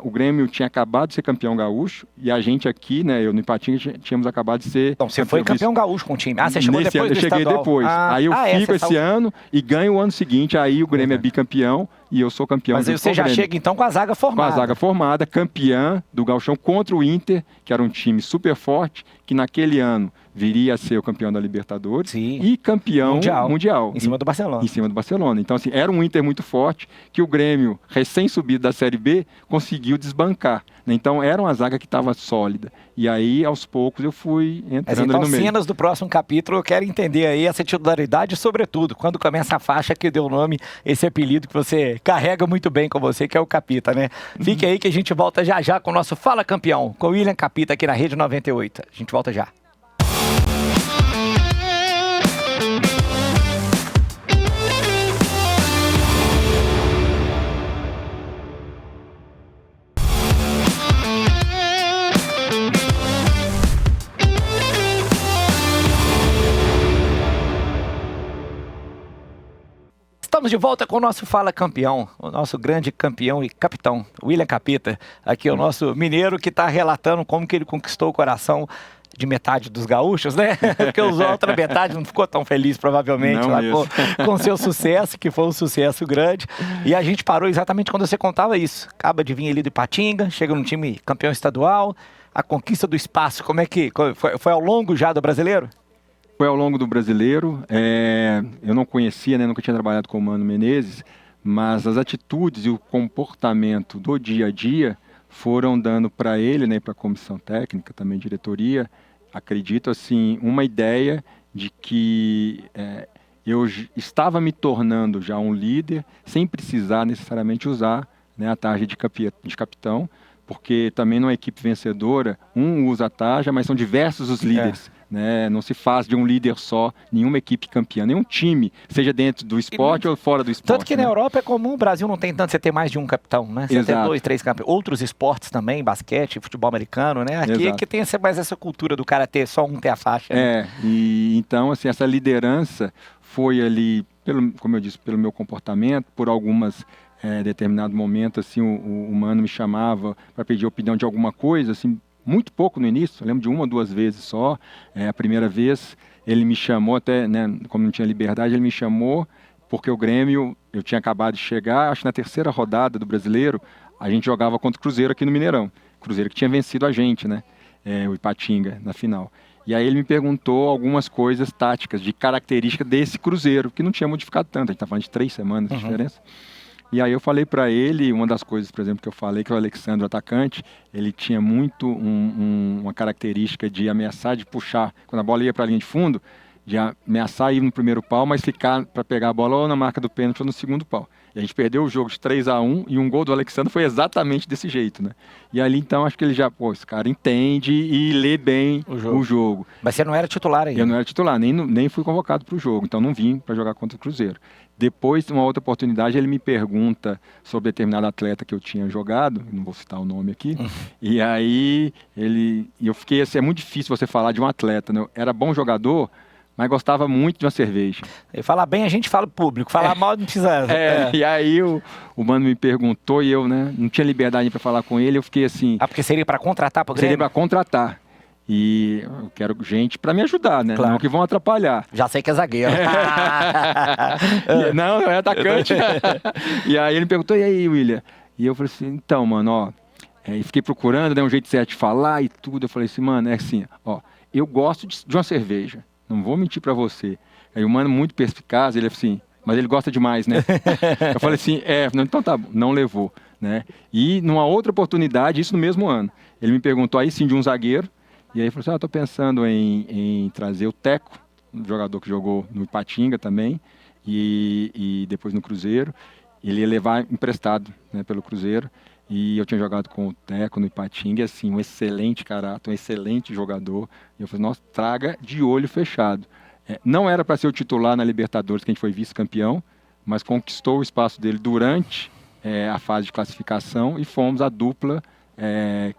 o Grêmio tinha acabado de ser campeão gaúcho, e a gente aqui, né, eu no Ipatinga, tínhamos acabado de ser... Então, você foi campeão gaúcho com o time. Você chegou depois do estadual? Eu cheguei depois. Aí eu fico esse ano e ganho o ano seguinte, aí o Grêmio é bicampeão, e eu sou campeão. Mas aí você já chega então com a zaga formada. Com a zaga formada, campeã do gauchão contra o Inter, que era um time super forte, que naquele ano viria a ser o campeão da Libertadores. Sim. E campeão mundial. Em cima do Barcelona. Em cima do Barcelona. Então, assim, era um Inter muito forte, que o Grêmio, recém-subido da Série B, conseguiu desbancar. Então, era uma zaga que estava sólida. E aí, aos poucos, eu fui entrando ali no meio. Cenas do próximo capítulo, eu quero entender aí essa titularidade, sobretudo, quando começa a faixa que deu o nome, esse apelido que você carrega muito bem com você, que é o Capita, né? Fique aí que a gente volta já com o nosso Fala Campeão, com o William Capita aqui na Rede 98. A gente volta já. Estamos de volta com o nosso Fala Campeão, o nosso grande campeão e capitão, William Capita. Aqui é o nosso mineiro que está relatando como que ele conquistou o coração de metade dos gaúchos, né? Porque os outra metade não ficou tão feliz, provavelmente, lá com seu sucesso, que foi um sucesso grande. E a gente parou exatamente quando você contava isso. Acaba de vir ali do Ipatinga, chega num time campeão estadual, a conquista do espaço, como é que... Foi ao longo já do Brasileiro? Foi ao longo do Brasileiro. Eu não conhecia, né, nunca tinha trabalhado com o Mano Menezes, mas as atitudes e o comportamento do dia a dia foram dando para ele, né, para a comissão técnica, também diretoria, acredito assim, uma ideia de que eu estava me tornando já um líder sem precisar necessariamente usar, né, a tarja de capitão, porque também numa equipe vencedora, um usa a tarja, mas são diversos os líderes. Né? Não se faz de um líder só, nenhuma equipe campeã, nenhum time, seja dentro do esporte ou fora do esporte. Tanto que na Europa é comum, o Brasil não tem tanto, você ter mais de um capitão, né? Você ter 2, 3 campeões. Outros esportes também, basquete, futebol americano, né? Aqui é que tem mais essa cultura do cara ter só um ter a faixa. Né? E então, assim, essa liderança foi ali, como eu disse, pelo meu comportamento, por algumas... determinado momento, assim, o Mano me chamava para pedir opinião de alguma coisa, assim, muito pouco no início, eu lembro de 1 ou 2 vezes só. A primeira vez ele me chamou, até, né, como não tinha liberdade, ele me chamou porque o Grêmio, eu tinha acabado de chegar, acho que na 3ª rodada do Brasileiro, a gente jogava contra o Cruzeiro aqui no Mineirão. Cruzeiro que tinha vencido a gente, né, o Ipatinga, na final. E aí ele me perguntou algumas coisas táticas, de característica desse Cruzeiro, que não tinha modificado tanto, a gente está falando de 3 semanas de diferença. E aí eu falei para ele, uma das coisas, por exemplo, que eu falei, que o Alexandre, o atacante, ele tinha muito uma característica de ameaçar, de puxar. Quando a bola ia para a linha de fundo, de ameaçar ir no primeiro pau, mas ficar para pegar a bola ou na marca do pênalti ou no segundo pau. E a gente perdeu o jogo de 3-1 e um gol do Alexandre foi exatamente desse jeito, né? E ali, então, acho que ele já, esse cara entende e lê bem o jogo. Mas você não era titular ainda? Eu não era titular, nem fui convocado para o jogo, então não vim para jogar contra o Cruzeiro. Depois, uma outra oportunidade, ele me pergunta sobre determinado atleta que eu tinha jogado, não vou citar o nome aqui, e aí eu fiquei assim, é muito difícil você falar de um atleta, né? Era bom jogador, mas gostava muito de uma cerveja. E falar bem a gente fala público, falar mal não precisa. E aí o mano me perguntou e eu, né, não tinha liberdade para falar com ele, eu fiquei assim... Ah, porque seria para contratar para o Grêmio? Seria para contratar. E eu quero gente para me ajudar, né? Claro. Não que vão atrapalhar. Já sei que é zagueiro. Não é atacante. E aí ele me perguntou, e aí, William? E eu falei assim, então, mano, ó... E fiquei procurando, né, um jeito certo de falar e tudo. Eu falei assim, mano, é assim, ó... Eu gosto de uma cerveja. Não vou mentir pra você. Aí o mano, muito perspicaz, ele assim, mas ele gosta demais, né? Eu falei assim, então tá bom, não levou, né? E numa outra oportunidade, isso no mesmo ano, ele me perguntou aí sim de um zagueiro, e aí falou assim, eu tô pensando em trazer o Teco, um jogador que jogou no Ipatinga também, e depois no Cruzeiro. Ele ia levar emprestado, né, pelo Cruzeiro. E eu tinha jogado com o Teco no Ipatinga, e assim, um excelente caráter, um excelente jogador. E eu falei, nossa, traga de olho fechado. Não era para ser o titular na Libertadores, que a gente foi vice-campeão, mas conquistou o espaço dele durante a fase de classificação e fomos a dupla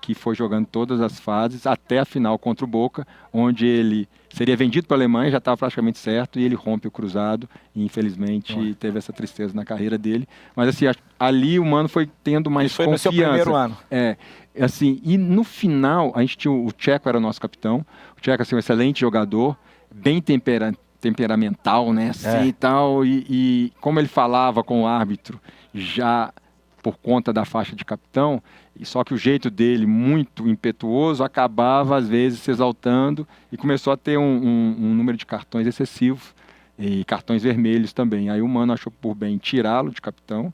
que foi jogando todas as fases até a final contra o Boca, onde ele seria vendido para a Alemanha, já estava praticamente certo, e ele rompe o cruzado e infelizmente teve essa tristeza na carreira dele. Mas assim, ali o mano foi tendo mais Isso foi confiança. no seu primeiro ano. Assim, e no final, a gente tinha o Tcheco, era o nosso capitão. O Tcheco, assim, um excelente jogador, bem temperamental, né, assim, e tal, e como ele falava com o árbitro, já por conta da faixa de capitão, só que o jeito dele, muito impetuoso, acabava às vezes se exaltando e começou a ter um número de cartões excessivos e cartões vermelhos também. Aí o mano achou por bem tirá-lo de capitão,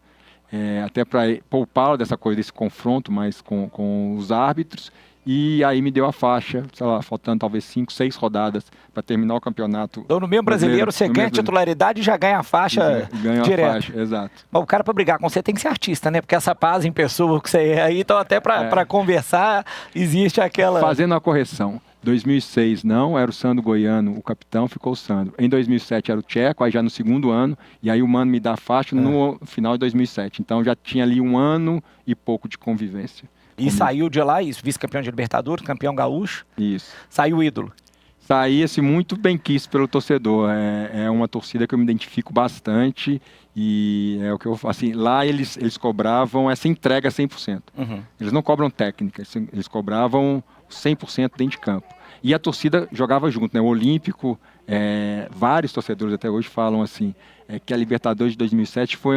até para poupá-lo dessa coisa, desse confronto mais com os árbitros. E aí me deu a faixa, sei lá, faltando talvez 5, 6 rodadas para terminar o campeonato. Então no meio brasileiro você ganha titularidade e já ganha a faixa direto. A faixa, exato. Mas o cara para brigar com você tem que ser artista, né? Porque essa paz em pessoa que você é aí, então até para conversar existe aquela... Fazendo a correção. 2006 não, era o Sandro Goiano, o capitão, ficou o Sandro. Em 2007 era o Tcheco, aí já no segundo ano, e aí o mano me dá a faixa no final de 2007. Então já tinha ali 1 ano e pouco de convivência. E saiu de lá, isso, vice-campeão de Libertadores, campeão gaúcho. Isso. Saiu ídolo. Saí assim, muito bem quisto pelo torcedor. É uma torcida que eu me identifico bastante e é o que eu assim, lá eles cobravam essa entrega 100%. Eles não cobram técnica, eles cobravam 100% dentro de campo. E a torcida jogava junto, né? O Olímpico, vários torcedores até hoje falam assim, que a Libertadores de 2007 foi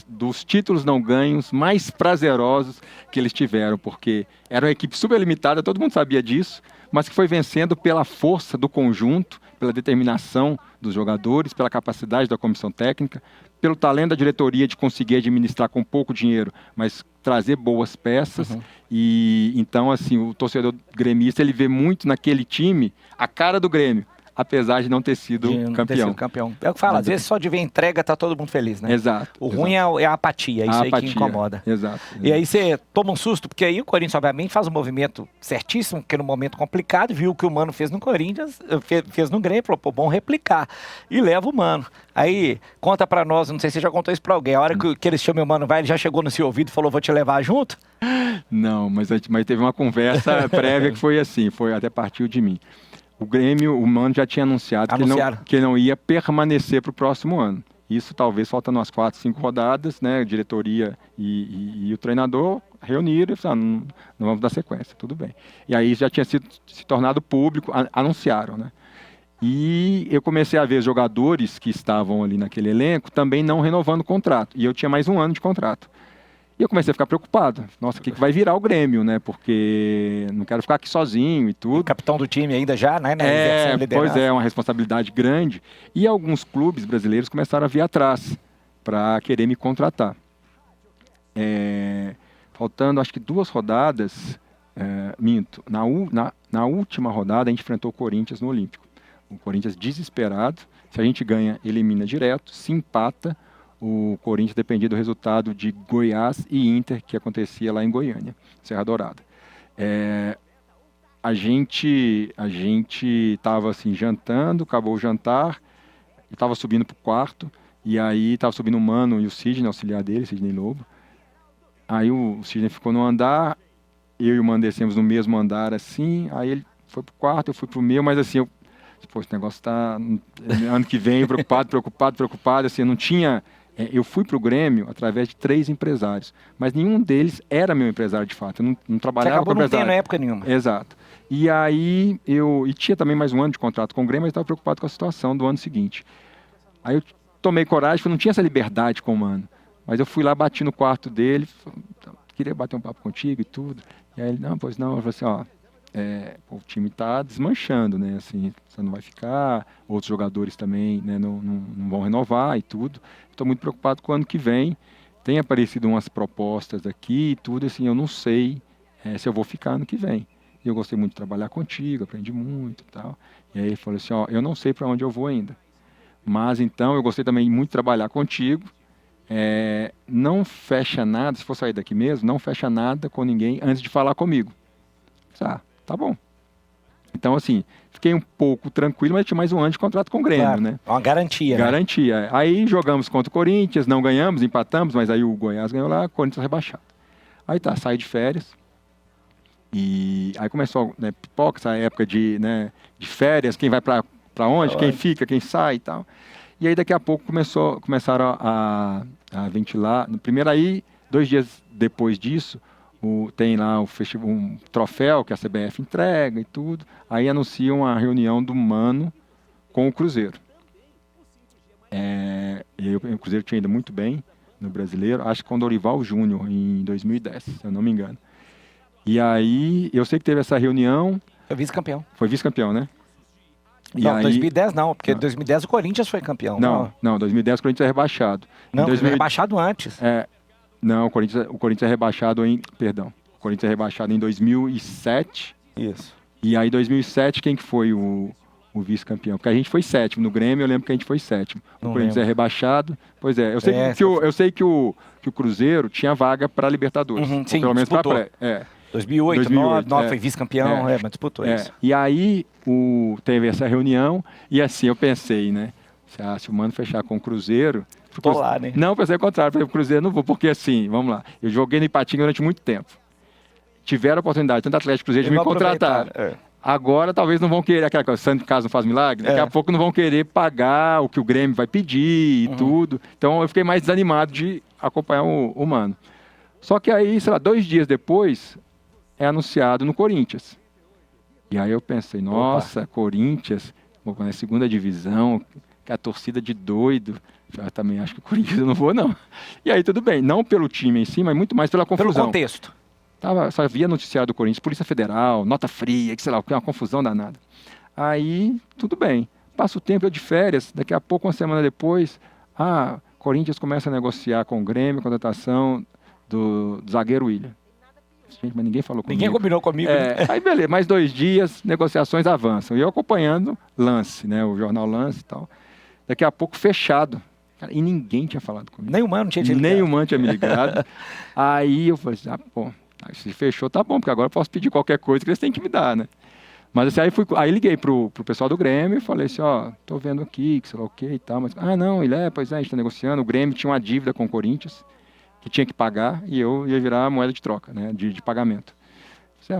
dos títulos não ganhos mais prazerosos que eles tiveram, porque era uma equipe super limitada, todo mundo sabia disso, mas que foi vencendo pela força do conjunto, pela determinação dos jogadores, pela capacidade da comissão técnica, pelo talento da diretoria de conseguir administrar com pouco dinheiro, mas trazer boas peças. E então, assim, o torcedor gremista, ele vê muito naquele time a cara do Grêmio, apesar de não ter sido campeão. É o que fala, às vezes só de ver entrega tá todo mundo feliz, né? Exato. O ruim é a apatia, isso aí que incomoda. Exato. E aí você toma um susto, porque aí o Corinthians, obviamente, faz um movimento certíssimo, porque no momento complicado, viu o que o Mano fez no Corinthians, fez no Grêmio, falou, pô, bom replicar. E leva o Mano. Aí, conta pra nós, não sei se você já contou isso pra alguém, a hora que eles chamam o Mano, ele já chegou no seu ouvido e falou, vou te levar junto? Não, mas teve uma conversa prévia que foi assim, até partiu de mim. O Grêmio, o Mano já tinha anunciado que ele não ia permanecer para o próximo ano. Isso talvez faltando umas 4, 5 rodadas, né? A diretoria e o treinador reuniram e falaram, não vamos dar sequência, tudo bem. E aí já tinha se tornado público, anunciaram, né? E eu comecei a ver jogadores que estavam ali naquele elenco também não renovando o contrato. E eu tinha mais 1 ano de contrato. E eu comecei a ficar preocupado. Nossa, o que vai virar o Grêmio, né? Porque não quero ficar aqui sozinho e tudo. O capitão do time ainda já, né? Pois é, uma responsabilidade grande. E alguns clubes brasileiros começaram a vir atrás para querer me contratar. Faltando, acho que 2 rodadas, minto. Na última rodada, a gente enfrentou o Corinthians no Olímpico. O Corinthians desesperado. Se a gente ganha, elimina direto. Se empata, o Corinthians dependia do resultado de Goiás e Inter, que acontecia lá em Goiânia, Serra Dourada. A gente estava assim, jantando, acabou o jantar, eu estava subindo para o quarto, e aí estava subindo o Mano e o Sidney, auxiliar dele, Sidney Lobo. Aí o Sidney ficou no andar, eu e o Mano descemos no mesmo andar assim, aí ele foi pro quarto, eu fui pro meu, mas assim, pô, esse negócio tá ano que vem, preocupado, assim, eu não tinha... Eu fui pro Grêmio através de 3 empresários, mas nenhum deles era meu empresário de fato, eu não trabalhava com empresário. Você acabou não tendo época nenhuma. Exato. E aí, e tinha também mais um ano de contrato com o Grêmio, mas estava preocupado com a situação do ano seguinte. Aí eu tomei coragem, porque eu não tinha essa liberdade com o Mano. Mas eu fui lá, bati no quarto dele, queria bater um papo contigo e tudo. E aí ele, não, pois não. Eu falei assim, ó, o time tá desmanchando, né? Assim, você não vai ficar, outros jogadores também, né, não vão renovar e tudo. Estou muito preocupado com o ano que vem. Tem aparecido umas propostas aqui e tudo, assim, eu não sei se eu vou ficar ano que vem. E eu gostei muito de trabalhar contigo, aprendi muito e tal. E aí ele falou assim, ó, eu não sei para onde eu vou ainda. Mas então eu gostei também muito de trabalhar contigo. Não fecha nada, se for sair daqui mesmo, não fecha nada com ninguém antes de falar comigo. Tá bom. Então, assim, fiquei um pouco tranquilo, mas tinha mais um ano de contrato com o Grêmio, claro, né? Uma garantia, Garantia. Né? Aí jogamos contra o Corinthians, não ganhamos, empatamos, mas aí o Goiás ganhou lá, o Corinthians rebaixado. Aí saí de férias. E aí começou, né, pipoca, essa época de férias, quem vai para onde, quem fica, quem sai e tal. E aí daqui a pouco começaram a ventilar. Primeiro aí, 2 dias depois disso, tem lá um troféu que a CBF entrega e tudo. Aí anunciam a reunião do Mano com o Cruzeiro. O Cruzeiro tinha ido muito bem no Brasileiro, acho que com o Dorival Júnior, em 2010, se eu não me engano. E aí, eu sei que teve essa reunião... Foi vice-campeão. Foi vice-campeão, né? Não, 2010 não, porque 2010 o Corinthians foi campeão. Não, 2010 o Corinthians é rebaixado. Não, foi rebaixado antes. Não, o Corinthians é rebaixado o Corinthians é rebaixado em 2007. Isso. E aí, em 2007, quem que foi o vice-campeão? Porque a gente foi 7º. No Grêmio, eu lembro que a gente foi 7º. O Corinthians é rebaixado. Pois é, eu sei que o Cruzeiro tinha vaga para Libertadores. Sim, pelo menos para pré. 2008, 2009 foi vice-campeão, mas disputou isso. E aí, teve essa reunião, e assim, eu pensei, né? Se o Mano fechar com o Cruzeiro... Tô lá, né? Não, pensei o contrário, falei, o Cruzeiro não vou, porque assim, vamos lá, eu joguei no Ipatinga durante muito tempo. Tiveram a oportunidade, tanto Atlético e Cruzeiro, de me contratar. Agora, talvez não vão querer, aquela coisa, santo caso não faz milagre, daqui a pouco não vão querer pagar o que o Grêmio vai pedir e tudo. Então, eu fiquei mais desanimado de acompanhar o Mano. Só que aí, sei lá, 2 dias depois... é anunciado no Corinthians. E aí eu pensei, nossa, Corinthians, na 2ª divisão, que a torcida de doido, eu também acho que o Corinthians eu não vou, não. E aí tudo bem, não pelo time em si, mas muito mais pela confusão. Pelo contexto. Só havia noticiário do Corinthians, Polícia Federal, nota fria, que sei lá, que é uma confusão danada. Aí, tudo bem. Passa o tempo, eu de férias, daqui a pouco, uma semana depois, Corinthians começa a negociar com o Grêmio, a contratação do zagueiro William. Gente, mas ninguém falou comigo. Ninguém combinou comigo. Né? Aí beleza, mais 2 dias, negociações avançam. E eu acompanhando Lance, né, o jornal Lance e tal. Daqui a pouco fechado. Cara, e ninguém tinha falado comigo. Nem o Mano tinha te ligado. Nem o Mano tinha me ligado. Aí eu falei assim, se fechou tá bom, porque agora eu posso pedir qualquer coisa que eles têm que me dar, né? Mas assim, aí liguei pro pessoal do Grêmio e falei assim, tô vendo aqui, que sei lá o que e tal. Mas, não, pois é, a gente tá negociando. O Grêmio tinha uma dívida com o Corinthians, que tinha que pagar, e eu ia virar moeda de troca, né, de pagamento.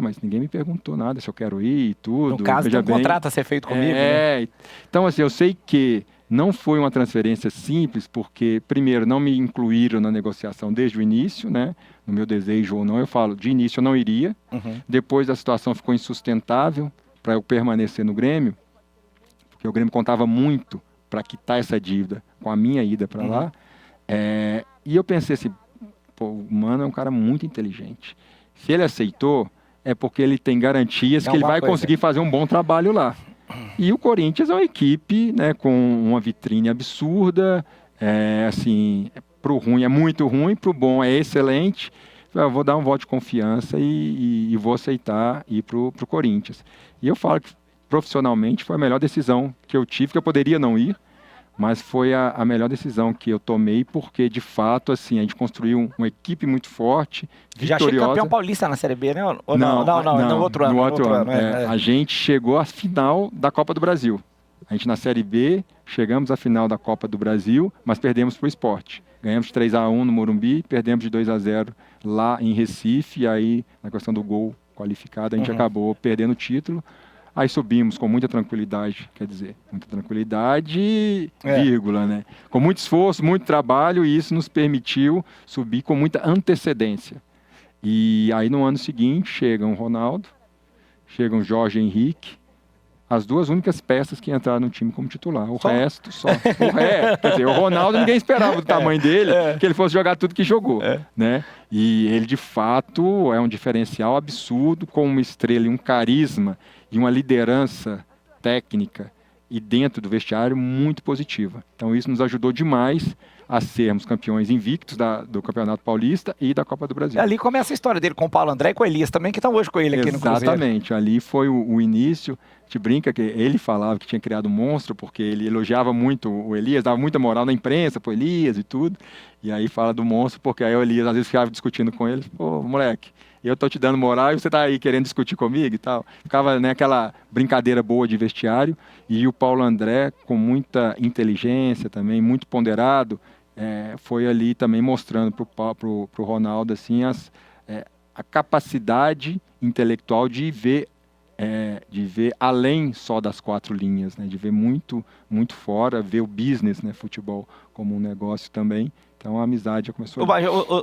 Mas ninguém me perguntou nada se eu quero ir e tudo. No caso, tem um contrato a ser feito comigo. Né? Então, assim, eu sei que não foi uma transferência simples, porque, primeiro, não me incluíram na negociação desde o início, né, no meu desejo ou não, eu falo, de início eu não iria. Depois a situação ficou insustentável para eu permanecer no Grêmio, porque o Grêmio contava muito para quitar essa dívida com a minha ida para lá. E eu pensei assim, o Mano é um cara muito inteligente. Se ele aceitou, é porque ele tem garantias que ele vai conseguir fazer um bom trabalho lá. E o Corinthians é uma equipe, né, com uma vitrine absurda, assim, pro ruim é muito ruim, pro bom é excelente. Eu vou dar um voto de confiança e vou aceitar ir pro Corinthians. E eu falo que profissionalmente foi a melhor decisão que eu tive, que eu poderia não ir, mas foi a melhor decisão que eu tomei, porque, de fato, assim, a gente construiu uma equipe muito forte, Já chega vitoriosa. campeão paulista na Série B, né? Ou Não, no outro ano. No outro ano. É. A gente chegou à final da Copa do Brasil. A gente, na Série B, chegamos à final da Copa do Brasil, mas perdemos para o Sport. Ganhamos de 3-1 no Morumbi, perdemos de 2-0 lá em Recife, e aí, na questão do gol qualificado, a gente acabou perdendo o título. Aí subimos com muita tranquilidade, quer dizer, muita tranquilidade, vírgula, né? Com muito esforço, muito trabalho, e isso nos permitiu subir com muita antecedência. E aí no ano seguinte chegam o Ronaldo, chegam o Jorge Henrique, as duas únicas peças que entraram no time como titular. O resto, só. Quer dizer, o Ronaldo, ninguém esperava do tamanho dele, que ele fosse jogar tudo que jogou. Né? E ele, de fato, é um diferencial absurdo, com uma estrela e um carisma e uma liderança técnica e dentro do vestiário muito positiva. Então, isso nos ajudou demais a sermos campeões invictos do Campeonato Paulista e da Copa do Brasil. Ali começa a história dele com o Paulo André e com o Elias também, que estão hoje com ele aqui no Cruzeiro. Exatamente, ali foi o início. A gente brinca que ele falava que tinha criado um monstro, porque ele elogiava muito o Elias, dava muita moral na imprensa pro Elias e tudo. E aí fala do monstro, porque aí o Elias às vezes ficava discutindo com ele. Pô, moleque, eu tô te dando moral e você tá aí querendo discutir comigo e tal. Ficava, né, aquela brincadeira boa de vestiário. E o Paulo André, com muita inteligência também, muito ponderado, foi ali também mostrando pro Ronaldo assim, a capacidade intelectual de ver além só das quatro linhas, né? De ver muito, muito fora, ver o business, né? Futebol como um negócio também. Então a amizade já começou.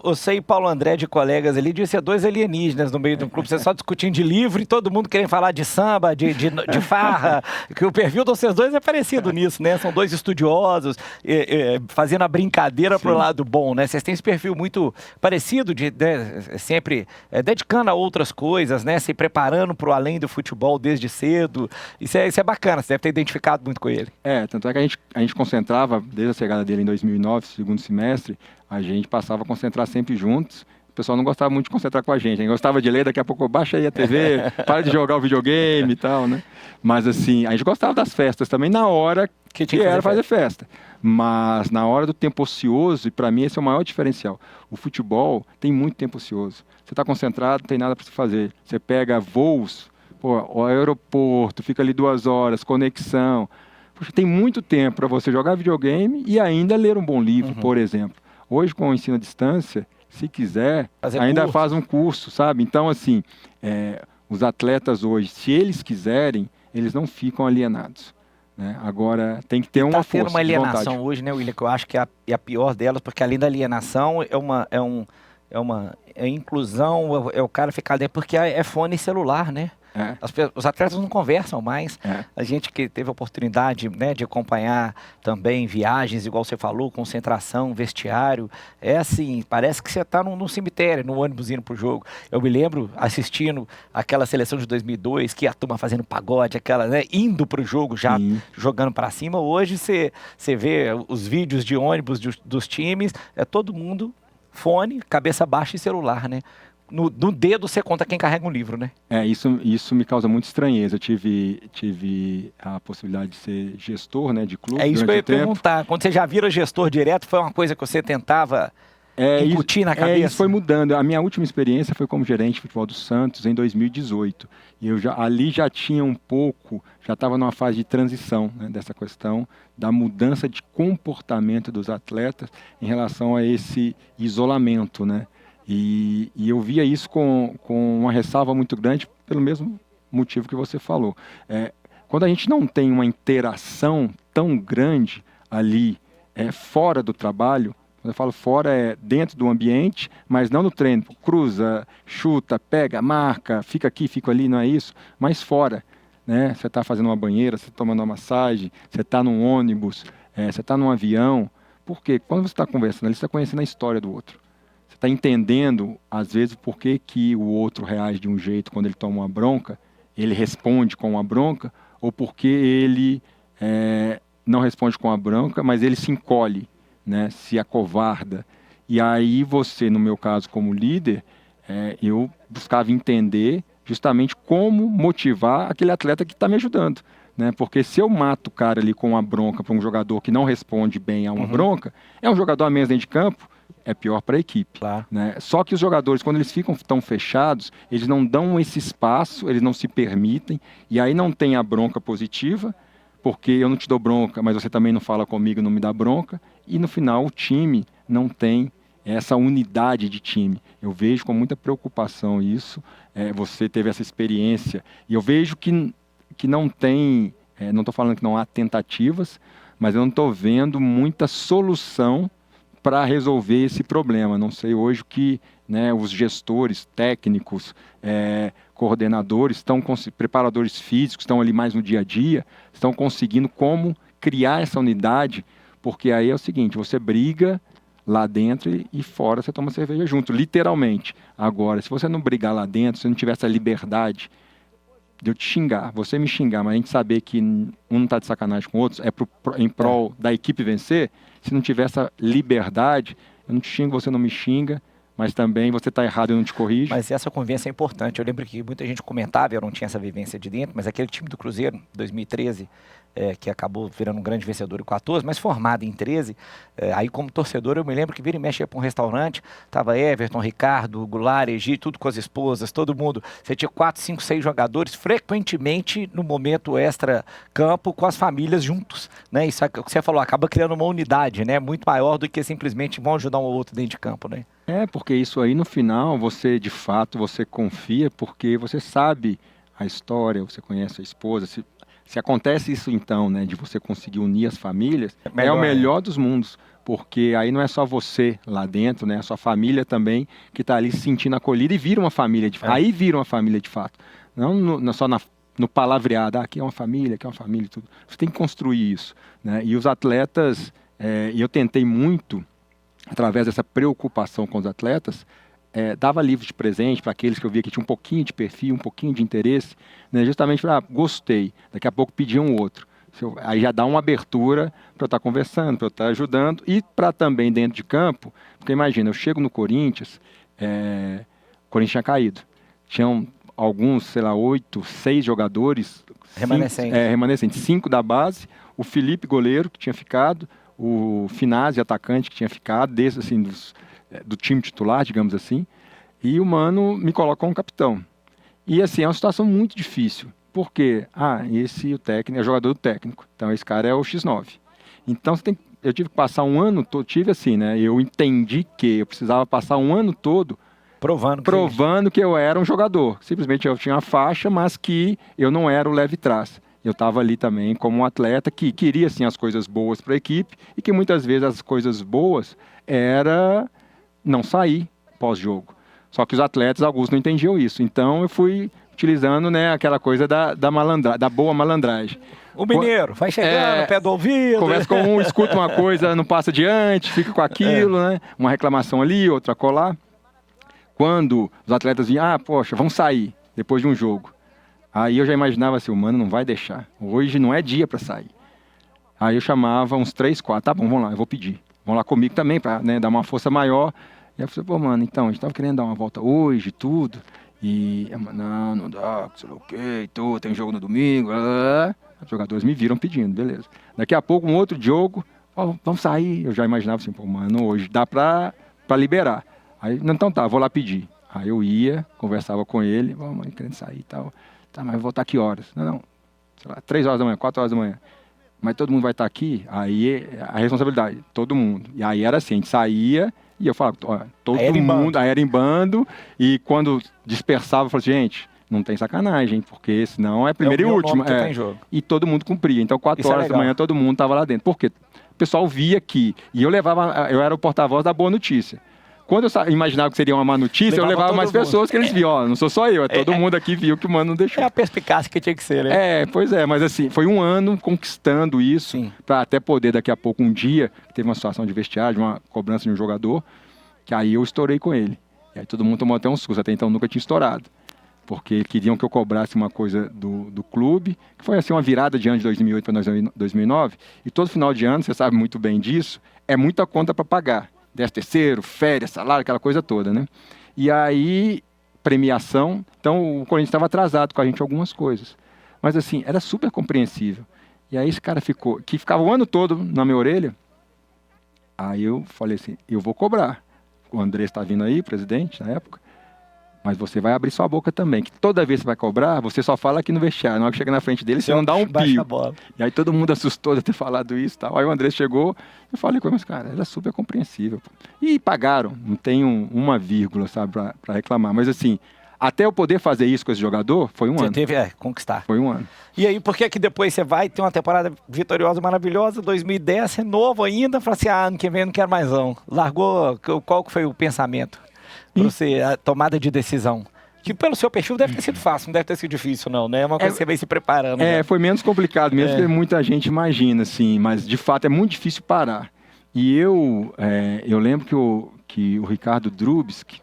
Você e Paulo André, de colegas ali, devia ser dois alienígenas no meio de um clube, você só discutindo de livro e todo mundo querendo falar de samba, de farra, que o perfil de vocês dois é parecido nisso, né? São dois estudiosos, fazendo a brincadeira pro lado bom, né? Vocês têm esse perfil muito parecido, sempre dedicando a outras coisas, né? Se preparando pro além do futebol desde cedo. Isso é bacana, você deve ter identificado muito com ele. Tanto é que a gente concentrava, desde a chegada dele em 2009, segundo semestre, a gente passava a concentrar sempre juntos. O pessoal não gostava muito de concentrar com a gente gostava de ler, daqui a pouco baixa aí a TV, para de jogar o videogame e tal, né? Mas assim, a gente gostava das festas também na hora que era fazer festa. Mas na hora do tempo ocioso, e para mim esse é o maior diferencial. O futebol tem muito tempo ocioso. Você está concentrado, não tem nada para você fazer. Você pega voos, o aeroporto, fica ali 2 horas, conexão. Poxa, tem muito tempo para você jogar videogame e ainda ler um bom livro, por exemplo. Hoje, com o ensino à distância, se quiser, faz um curso, sabe? Então, assim, os atletas hoje, se eles quiserem, eles não ficam alienados. Né? Agora, tem que ter uma força, tendo uma alienação vontade. hoje, né, William, que eu acho que é a pior delas, porque além da alienação, é uma inclusão, o cara ficar dentro, porque é fone celular, né? Os atletas não conversam mais. A gente que teve a oportunidade, né, de acompanhar também viagens, igual você falou, concentração, vestiário. É assim, parece que você está num cemitério, no ônibus indo pro jogo. Eu me lembro assistindo aquela seleção de 2002, que a turma fazendo pagode, aquela, né, indo pro jogo já, jogando para cima. Hoje você vê os vídeos de ônibus dos times, todo mundo fone, cabeça baixa e celular, né? No dedo você conta quem carrega um livro, né? Isso me causa muita estranheza. Eu tive a possibilidade de ser gestor, né, de clube. Isso que eu ia perguntar. Quando você já vira gestor direto, foi uma coisa que você tentava incutir na cabeça? Isso foi mudando. A minha última experiência foi como gerente de futebol do Santos em 2018. E ali já tinha um pouco, já estava numa fase de transição, né, dessa questão da mudança de comportamento dos atletas em relação a esse isolamento, né? E eu via isso com uma ressalva muito grande pelo mesmo motivo que você falou. Quando a gente não tem uma interação tão grande ali fora do trabalho, quando eu falo fora é dentro do ambiente, mas não no treino, cruza, chuta, pega, marca, fica aqui, fica ali, não é isso, mas fora. Né? Você está fazendo uma banheira, você está tomando uma massagem, você está num ônibus, você está num avião. Por quê? Quando você está conversando ali, você está conhecendo a história do outro. Está entendendo, às vezes, por que o outro reage de um jeito quando ele toma uma bronca, ele responde com uma bronca, ou porque ele não responde com a bronca, mas ele se encolhe, né, se acovarda. E aí você, no meu caso como líder, eu buscava entender justamente como motivar aquele atleta que está me ajudando. Né? Porque se eu mato o cara ali com uma bronca para um jogador que não responde bem a uma bronca, é um jogador a menos dentro de campo, é pior para a equipe. Claro. Né? Só que os jogadores, quando eles ficam tão fechados, eles não dão esse espaço, eles não se permitem, e aí não tem a bronca positiva, porque eu não te dou bronca, mas você também não fala comigo, não me dá bronca, e no final o time não tem essa unidade de time. Eu vejo com muita preocupação isso, você teve essa experiência, e eu vejo que não tem, não estou falando que não há tentativas, mas eu não estou vendo muita solução para resolver esse problema. Não sei hoje o que, né, os gestores, técnicos, coordenadores, preparadores físicos, estão ali mais no dia a dia, estão conseguindo como criar essa unidade, porque aí é o seguinte, você briga lá dentro e fora você toma cerveja junto, literalmente. Agora, se você não brigar lá dentro, se não tiver essa liberdade de eu te xingar, você me xingar, mas a gente saber que um não está de sacanagem com o outro, em prol da equipe vencer, se não tiver essa liberdade, eu não te xingo, você não me xinga, mas também você está errado e eu não te corrijo. Mas essa convivência é importante. Eu lembro que muita gente comentava, eu não tinha essa vivência de dentro, mas aquele time do Cruzeiro, 2013, que acabou virando um grande vencedor em 14, mas formado em 13, aí como torcedor eu me lembro que vira e mexe ia para um restaurante, tava Everton, Ricardo, Goulart, Egi, tudo com as esposas, todo mundo. Você tinha 4, 5, 6 jogadores, frequentemente no momento extra-campo, com as famílias juntos, né? Isso é o que você falou, acaba criando uma unidade, né? Muito maior do que simplesmente vão ajudar um ou outro dentro de campo, né? Porque isso aí no final, você de fato, você confia, porque você sabe a história, você conhece a esposa, se acontece isso então, né, de você conseguir unir as famílias, é o melhor dos mundos, porque aí não é só você lá dentro, né, a sua família também que está ali se sentindo acolhida e vira uma família de fato. Aí vira uma família de fato, não só no palavreado, aqui é uma família, aqui é uma família, tudo. Você tem que construir isso, né, e os atletas, e eu tentei muito, através dessa preocupação com os atletas, dava livros de presente para aqueles que eu via que tinham um pouquinho de perfil, um pouquinho de interesse, né, justamente para, gostei, daqui a pouco pedir um outro. Aí já dá uma abertura para eu estar conversando, para eu estar ajudando e para também dentro de campo, porque imagina, eu chego no Corinthians, o Corinthians tinha caído, tinham alguns, sei lá, 8, 6 jogadores remanescentes, 5 da base, o Felipe goleiro que tinha ficado, o Finazzi atacante que tinha ficado, desse assim, do time titular, digamos assim, e o Mano me coloca como capitão. E assim, é uma situação muito difícil, porque, o técnico é jogador do técnico, então esse cara é o X9. Então eu tive que passar um ano todo, eu entendi que eu precisava passar um ano todo provando que eu era um jogador. Simplesmente eu tinha uma faixa, mas que eu não era o leve-trás. Eu estava ali também como um atleta que queria, sim, as coisas boas para a equipe e que muitas vezes as coisas boas era não sair pós-jogo. Só que os atletas, alguns não entendiam isso. Então eu fui utilizando, né, aquela coisa da boa malandragem. O mineiro vai chegando, pé do ouvido. Conversa com um, escuta uma coisa, não passa adiante, fica com aquilo, né? Uma reclamação ali, outra colar. Quando os atletas vinham, poxa, vamos sair depois de um jogo. Aí eu já imaginava assim, o Mano não vai deixar. Hoje não é dia para sair. Aí eu chamava uns 3, 4, tá bom, vamos lá, eu vou pedir. Vão lá comigo também para, né, dar uma força maior. E eu falei, Mano, então, a gente tava querendo dar uma volta hoje, tudo. E, não dá, sei lá o quê, tudo, tem jogo no domingo. Os jogadores me viram pedindo, beleza. Daqui a pouco, um outro jogo, vamos sair. Eu já imaginava assim, Mano, hoje dá para liberar. Aí, então tá, vou lá pedir. Aí eu ia, conversava com ele, Mano, querendo sair e tal. Tá, mas eu vou estar que horas? Não, sei lá, 3 horas da manhã, 4 horas da manhã. Mas todo mundo vai estar aqui? Aí a responsabilidade, todo mundo. E aí era assim, a gente saía e eu falava, todo mundo, aí era em bando, e quando dispersava, eu falava, gente, não tem sacanagem, porque senão é primeiro e último. E todo mundo cumpria. Então, 4 horas da manhã, todo mundo estava lá dentro. Por quê? O pessoal via aqui. E eu era o porta-voz da boa notícia. Quando eu imaginava que seria uma má notícia, eu levava mais pessoas que eles viam. Não sou só eu, todo mundo aqui viu que o Mano não deixou. É a perspicácia que tinha que ser, né? Pois é, mas assim, foi um ano conquistando isso, para até poder daqui a pouco, um dia, teve uma situação de vestiário, uma cobrança de um jogador, que aí eu estourei com ele. E aí todo mundo tomou até um susto, até então nunca tinha estourado. Porque queriam que eu cobrasse uma coisa do clube, que foi assim uma virada de ano de 2008 para 2009, e todo final de ano, você sabe muito bem disso, é muita conta para pagar. 10º, férias, salário, aquela coisa toda, né? E aí, premiação. Então o Corinthians estava atrasado com a gente em algumas coisas. Mas assim, era super compreensível. E aí esse cara ficava o ano todo na minha orelha. Aí eu falei assim, eu vou cobrar. O André está vindo aí, presidente, na época. Mas você vai abrir sua boca também, que toda vez que você vai cobrar, você só fala aqui no vestiário. Na hora que chega na frente dele, você não dá um pio. E aí todo mundo assustou de ter falado isso e tal. Aí o André chegou, eu falei com ele, mas cara, era super compreensível. E pagaram, não tem uma vírgula, sabe, pra reclamar. Mas assim, até eu poder fazer isso com esse jogador, foi um ano. Você teve, conquistar. Foi um ano. E aí, por que depois você vai ter uma temporada vitoriosa, maravilhosa, 2010, você é novo ainda, fala assim, ano que vem eu não quero mais não. Largou, qual que foi o pensamento? Para você, a tomada de decisão. Que pelo seu perfil deve ter sido fácil, não deve ter sido difícil não, né? É uma coisa que você vem se preparando. Né? Foi menos complicado mesmo que muita gente imagina, assim. Mas, de fato, é muito difícil parar. E eu lembro que o Ricardo Drubsky,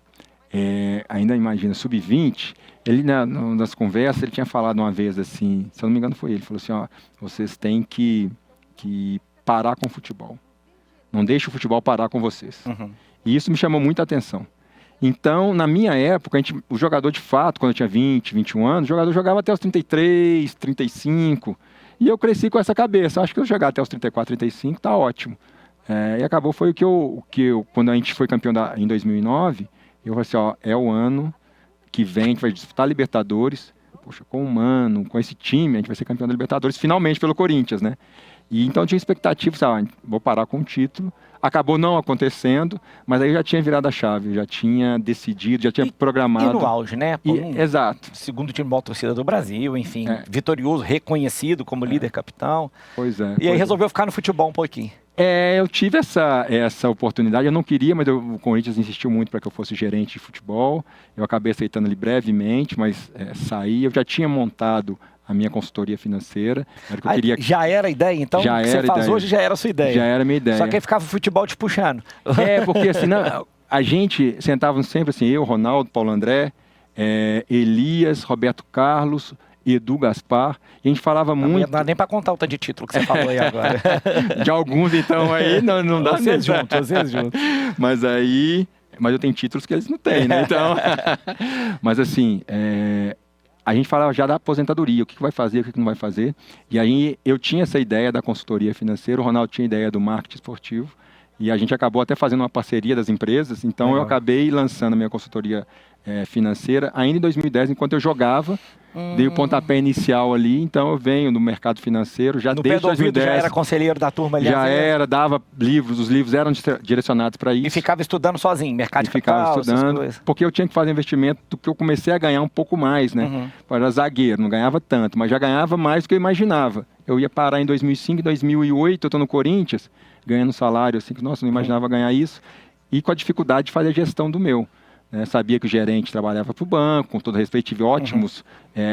ainda imagina, sub-20, ele nas conversas, ele tinha falado uma vez assim, se eu não me engano foi ele, falou assim, ó, vocês têm que parar com o futebol. Não deixe o futebol parar com vocês. Uhum. E isso me chamou muita atenção. Então, na minha época, o jogador de fato, quando eu tinha 20, 21 anos, o jogador jogava até os 33, 35. E eu cresci com essa cabeça. Acho que eu jogar até os 34, 35 tá ótimo. E acabou, foi o que eu, quando a gente foi campeão em 2009, eu falei assim, ó, é o ano que vem, a gente vai disputar a Libertadores. Poxa, com o Mano, com esse time, a gente vai ser campeão da Libertadores, finalmente pelo Corinthians, né? E então eu tinha expectativa, sabe, vou parar com o título. Acabou não acontecendo, mas aí eu já tinha virado a chave, já tinha decidido, já tinha programado. E no auge, né? Exato. Segundo time maior torcida do Brasil, enfim, vitorioso, reconhecido como líder capitão. Pois é. E aí resolveu ficar no futebol um pouquinho. Eu tive essa oportunidade, eu não queria, mas o Corinthians insistiu muito para que eu fosse gerente de futebol. Eu acabei aceitando ali brevemente, mas saí. Eu já tinha montado a minha consultoria financeira. Era que eu queria... Já era a ideia, então? Já o que você faz hoje já era a sua ideia? Já era a minha ideia. Só que aí ficava o futebol te puxando. Porque assim, a gente sentava sempre assim, eu, Ronaldo, Paulo André, Elias, Roberto Carlos, Edu Gaspar, e a gente falava muito... Não dá nem para contar o tanto de título que você falou aí agora. De alguns, então, aí não dá vocês juntos. Mas eu tenho títulos que eles não têm, né? Então, mas assim, a gente falava já da aposentadoria, o que vai fazer, o que não vai fazer. E aí eu tinha essa ideia da consultoria financeira, o Ronaldo tinha a ideia do marketing esportivo, e a gente acabou até fazendo uma parceria das empresas, então eu acabei lançando a minha consultoria financeira ainda em 2010, enquanto eu jogava. Dei o pontapé inicial ali, então eu venho no mercado financeiro já desde 2010. Já era conselheiro da turma ali? Já era, dava livros, os livros eram direcionados para isso. E ficava estudando sozinho, mercado de capital, ficava estudando, porque eu tinha que fazer investimento do que eu comecei a ganhar um pouco mais, né? Uhum. Eu era zagueiro, não ganhava tanto, mas já ganhava mais do que eu imaginava. Eu ia parar em 2005, 2008, eu estou no Corinthians, ganhando salário assim, que nossa, não imaginava ganhar isso, e com a dificuldade de fazer a gestão do meu. Sabia que o gerente trabalhava para o banco, com todo respeito, tive ótimos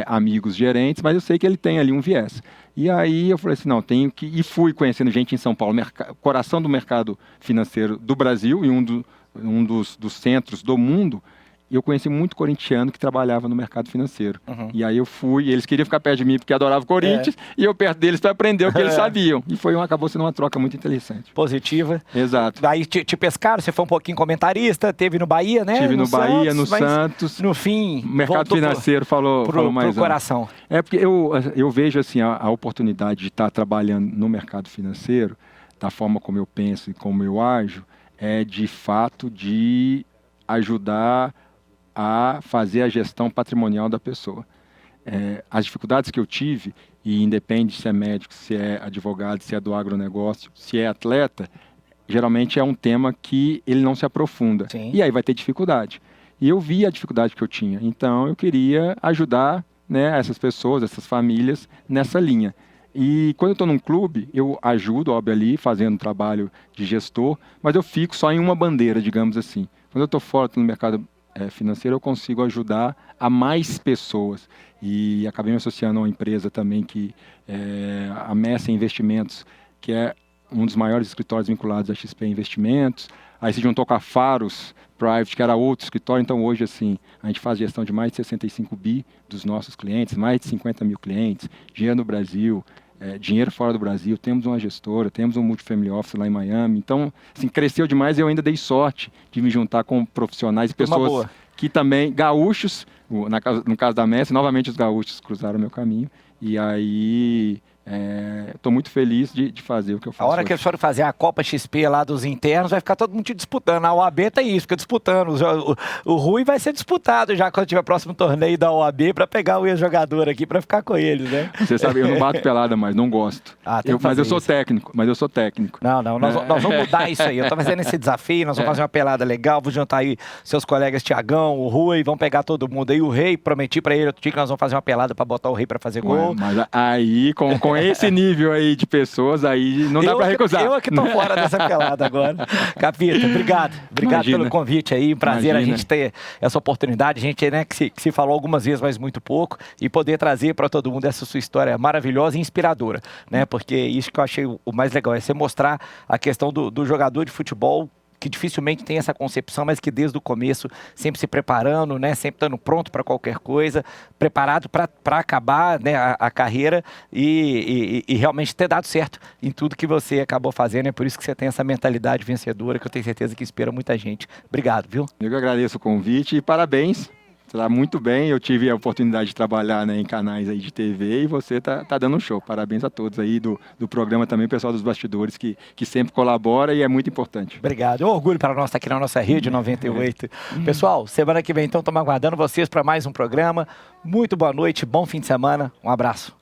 amigos gerentes, mas eu sei que ele tem ali um viés. E aí eu falei assim, não, tenho que... E fui conhecendo gente em São Paulo, coração do mercado financeiro do Brasil e um dos centros do mundo. E eu conheci muito corintiano que trabalhava no mercado financeiro. Uhum. E aí eu fui, e eles queriam ficar perto de mim porque adoravam o Corinthians, e eu perto deles para aprender o que eles sabiam. E acabou sendo uma troca muito interessante. Positiva. Exato. Aí te pescaram, você foi um pouquinho comentarista, teve no Bahia, né? Tive no Bahia, no Santos. No fim, o mercado financeiro falou mais pro coração. Porque eu vejo assim, a oportunidade de estar trabalhando no mercado financeiro, da forma como eu penso e como eu ajo, é de fato de ajudar a fazer a gestão patrimonial da pessoa. As dificuldades que eu tive, e independe se é médico, se é advogado, se é do agronegócio, se é atleta, geralmente é um tema que ele não se aprofunda. Sim. E aí vai ter dificuldade. E eu vi a dificuldade que eu tinha. Então eu queria ajudar, né, essas pessoas, essas famílias nessa linha. E quando eu estou num clube, eu ajudo, óbvio, ali, fazendo um trabalho de gestor, mas eu fico só em uma bandeira, digamos assim. Quando eu estou fora, estou no mercado financeiro, eu consigo ajudar a mais pessoas. E acabei me associando a uma empresa também que a Messa Investimentos, que é um dos maiores escritórios vinculados à XP Investimentos. Aí se juntou com a Faros Private, que era outro escritório. Então hoje assim, a gente faz gestão de mais de 65 bi dos nossos clientes, mais de 50 mil clientes, dinheiro no Brasil, dinheiro fora do Brasil, temos uma gestora, temos um multifamily office lá em Miami. Então, assim, cresceu demais e eu ainda dei sorte de me juntar com profissionais e pessoas que também, gaúchos, no caso da Messi, novamente os gaúchos cruzaram meu caminho. E aí, estou muito feliz de fazer o que eu faço. A hora que eles forem fazer a Copa XP lá dos internos, vai ficar todo mundo te disputando. A OAB tem isso, fica disputando. O Rui vai ser disputado já quando tiver o próximo torneio da OAB para pegar o ex-jogador aqui, para ficar com eles, né? Você sabe, eu não bato pelada mais, não gosto. Mas eu sou técnico, Não, nós vamos mudar isso aí. Eu tô fazendo esse desafio, nós vamos fazer uma pelada legal, vou juntar aí seus colegas Tiagão, o Rui, vamos pegar todo mundo aí. O Rei, prometi para ele outro dia que nós vamos fazer uma pelada para botar o Rei para fazer gol. Mas aí, com esse nível aí de pessoas, aí não dá para recusar. Eu aqui tô fora dessa pelada agora. Capita, obrigado. Obrigado pelo convite aí. Prazer a gente ter essa oportunidade. A gente, né, que se falou algumas vezes, mas muito pouco, e poder trazer para todo mundo essa sua história maravilhosa e inspiradora, né? Porque isso que eu achei o mais legal, é você mostrar a questão do jogador de futebol que dificilmente tem essa concepção, mas que desde o começo sempre se preparando, né, sempre estando pronto para qualquer coisa, preparado para acabar, né, a carreira e realmente ter dado certo em tudo que você acabou fazendo. É por isso que você tem essa mentalidade vencedora, que eu tenho certeza que inspira muita gente. Obrigado, viu? Eu que agradeço o convite e parabéns. Está muito bem, eu tive a oportunidade de trabalhar, né, em canais aí de TV e você tá dando um show. Parabéns a todos aí do programa também, o pessoal dos bastidores que sempre colabora e é muito importante. Obrigado, é um orgulho para nós estar aqui na nossa rede 98. Pessoal, semana que vem então estamos aguardando vocês para mais um programa. Muito boa noite, bom fim de semana, um abraço.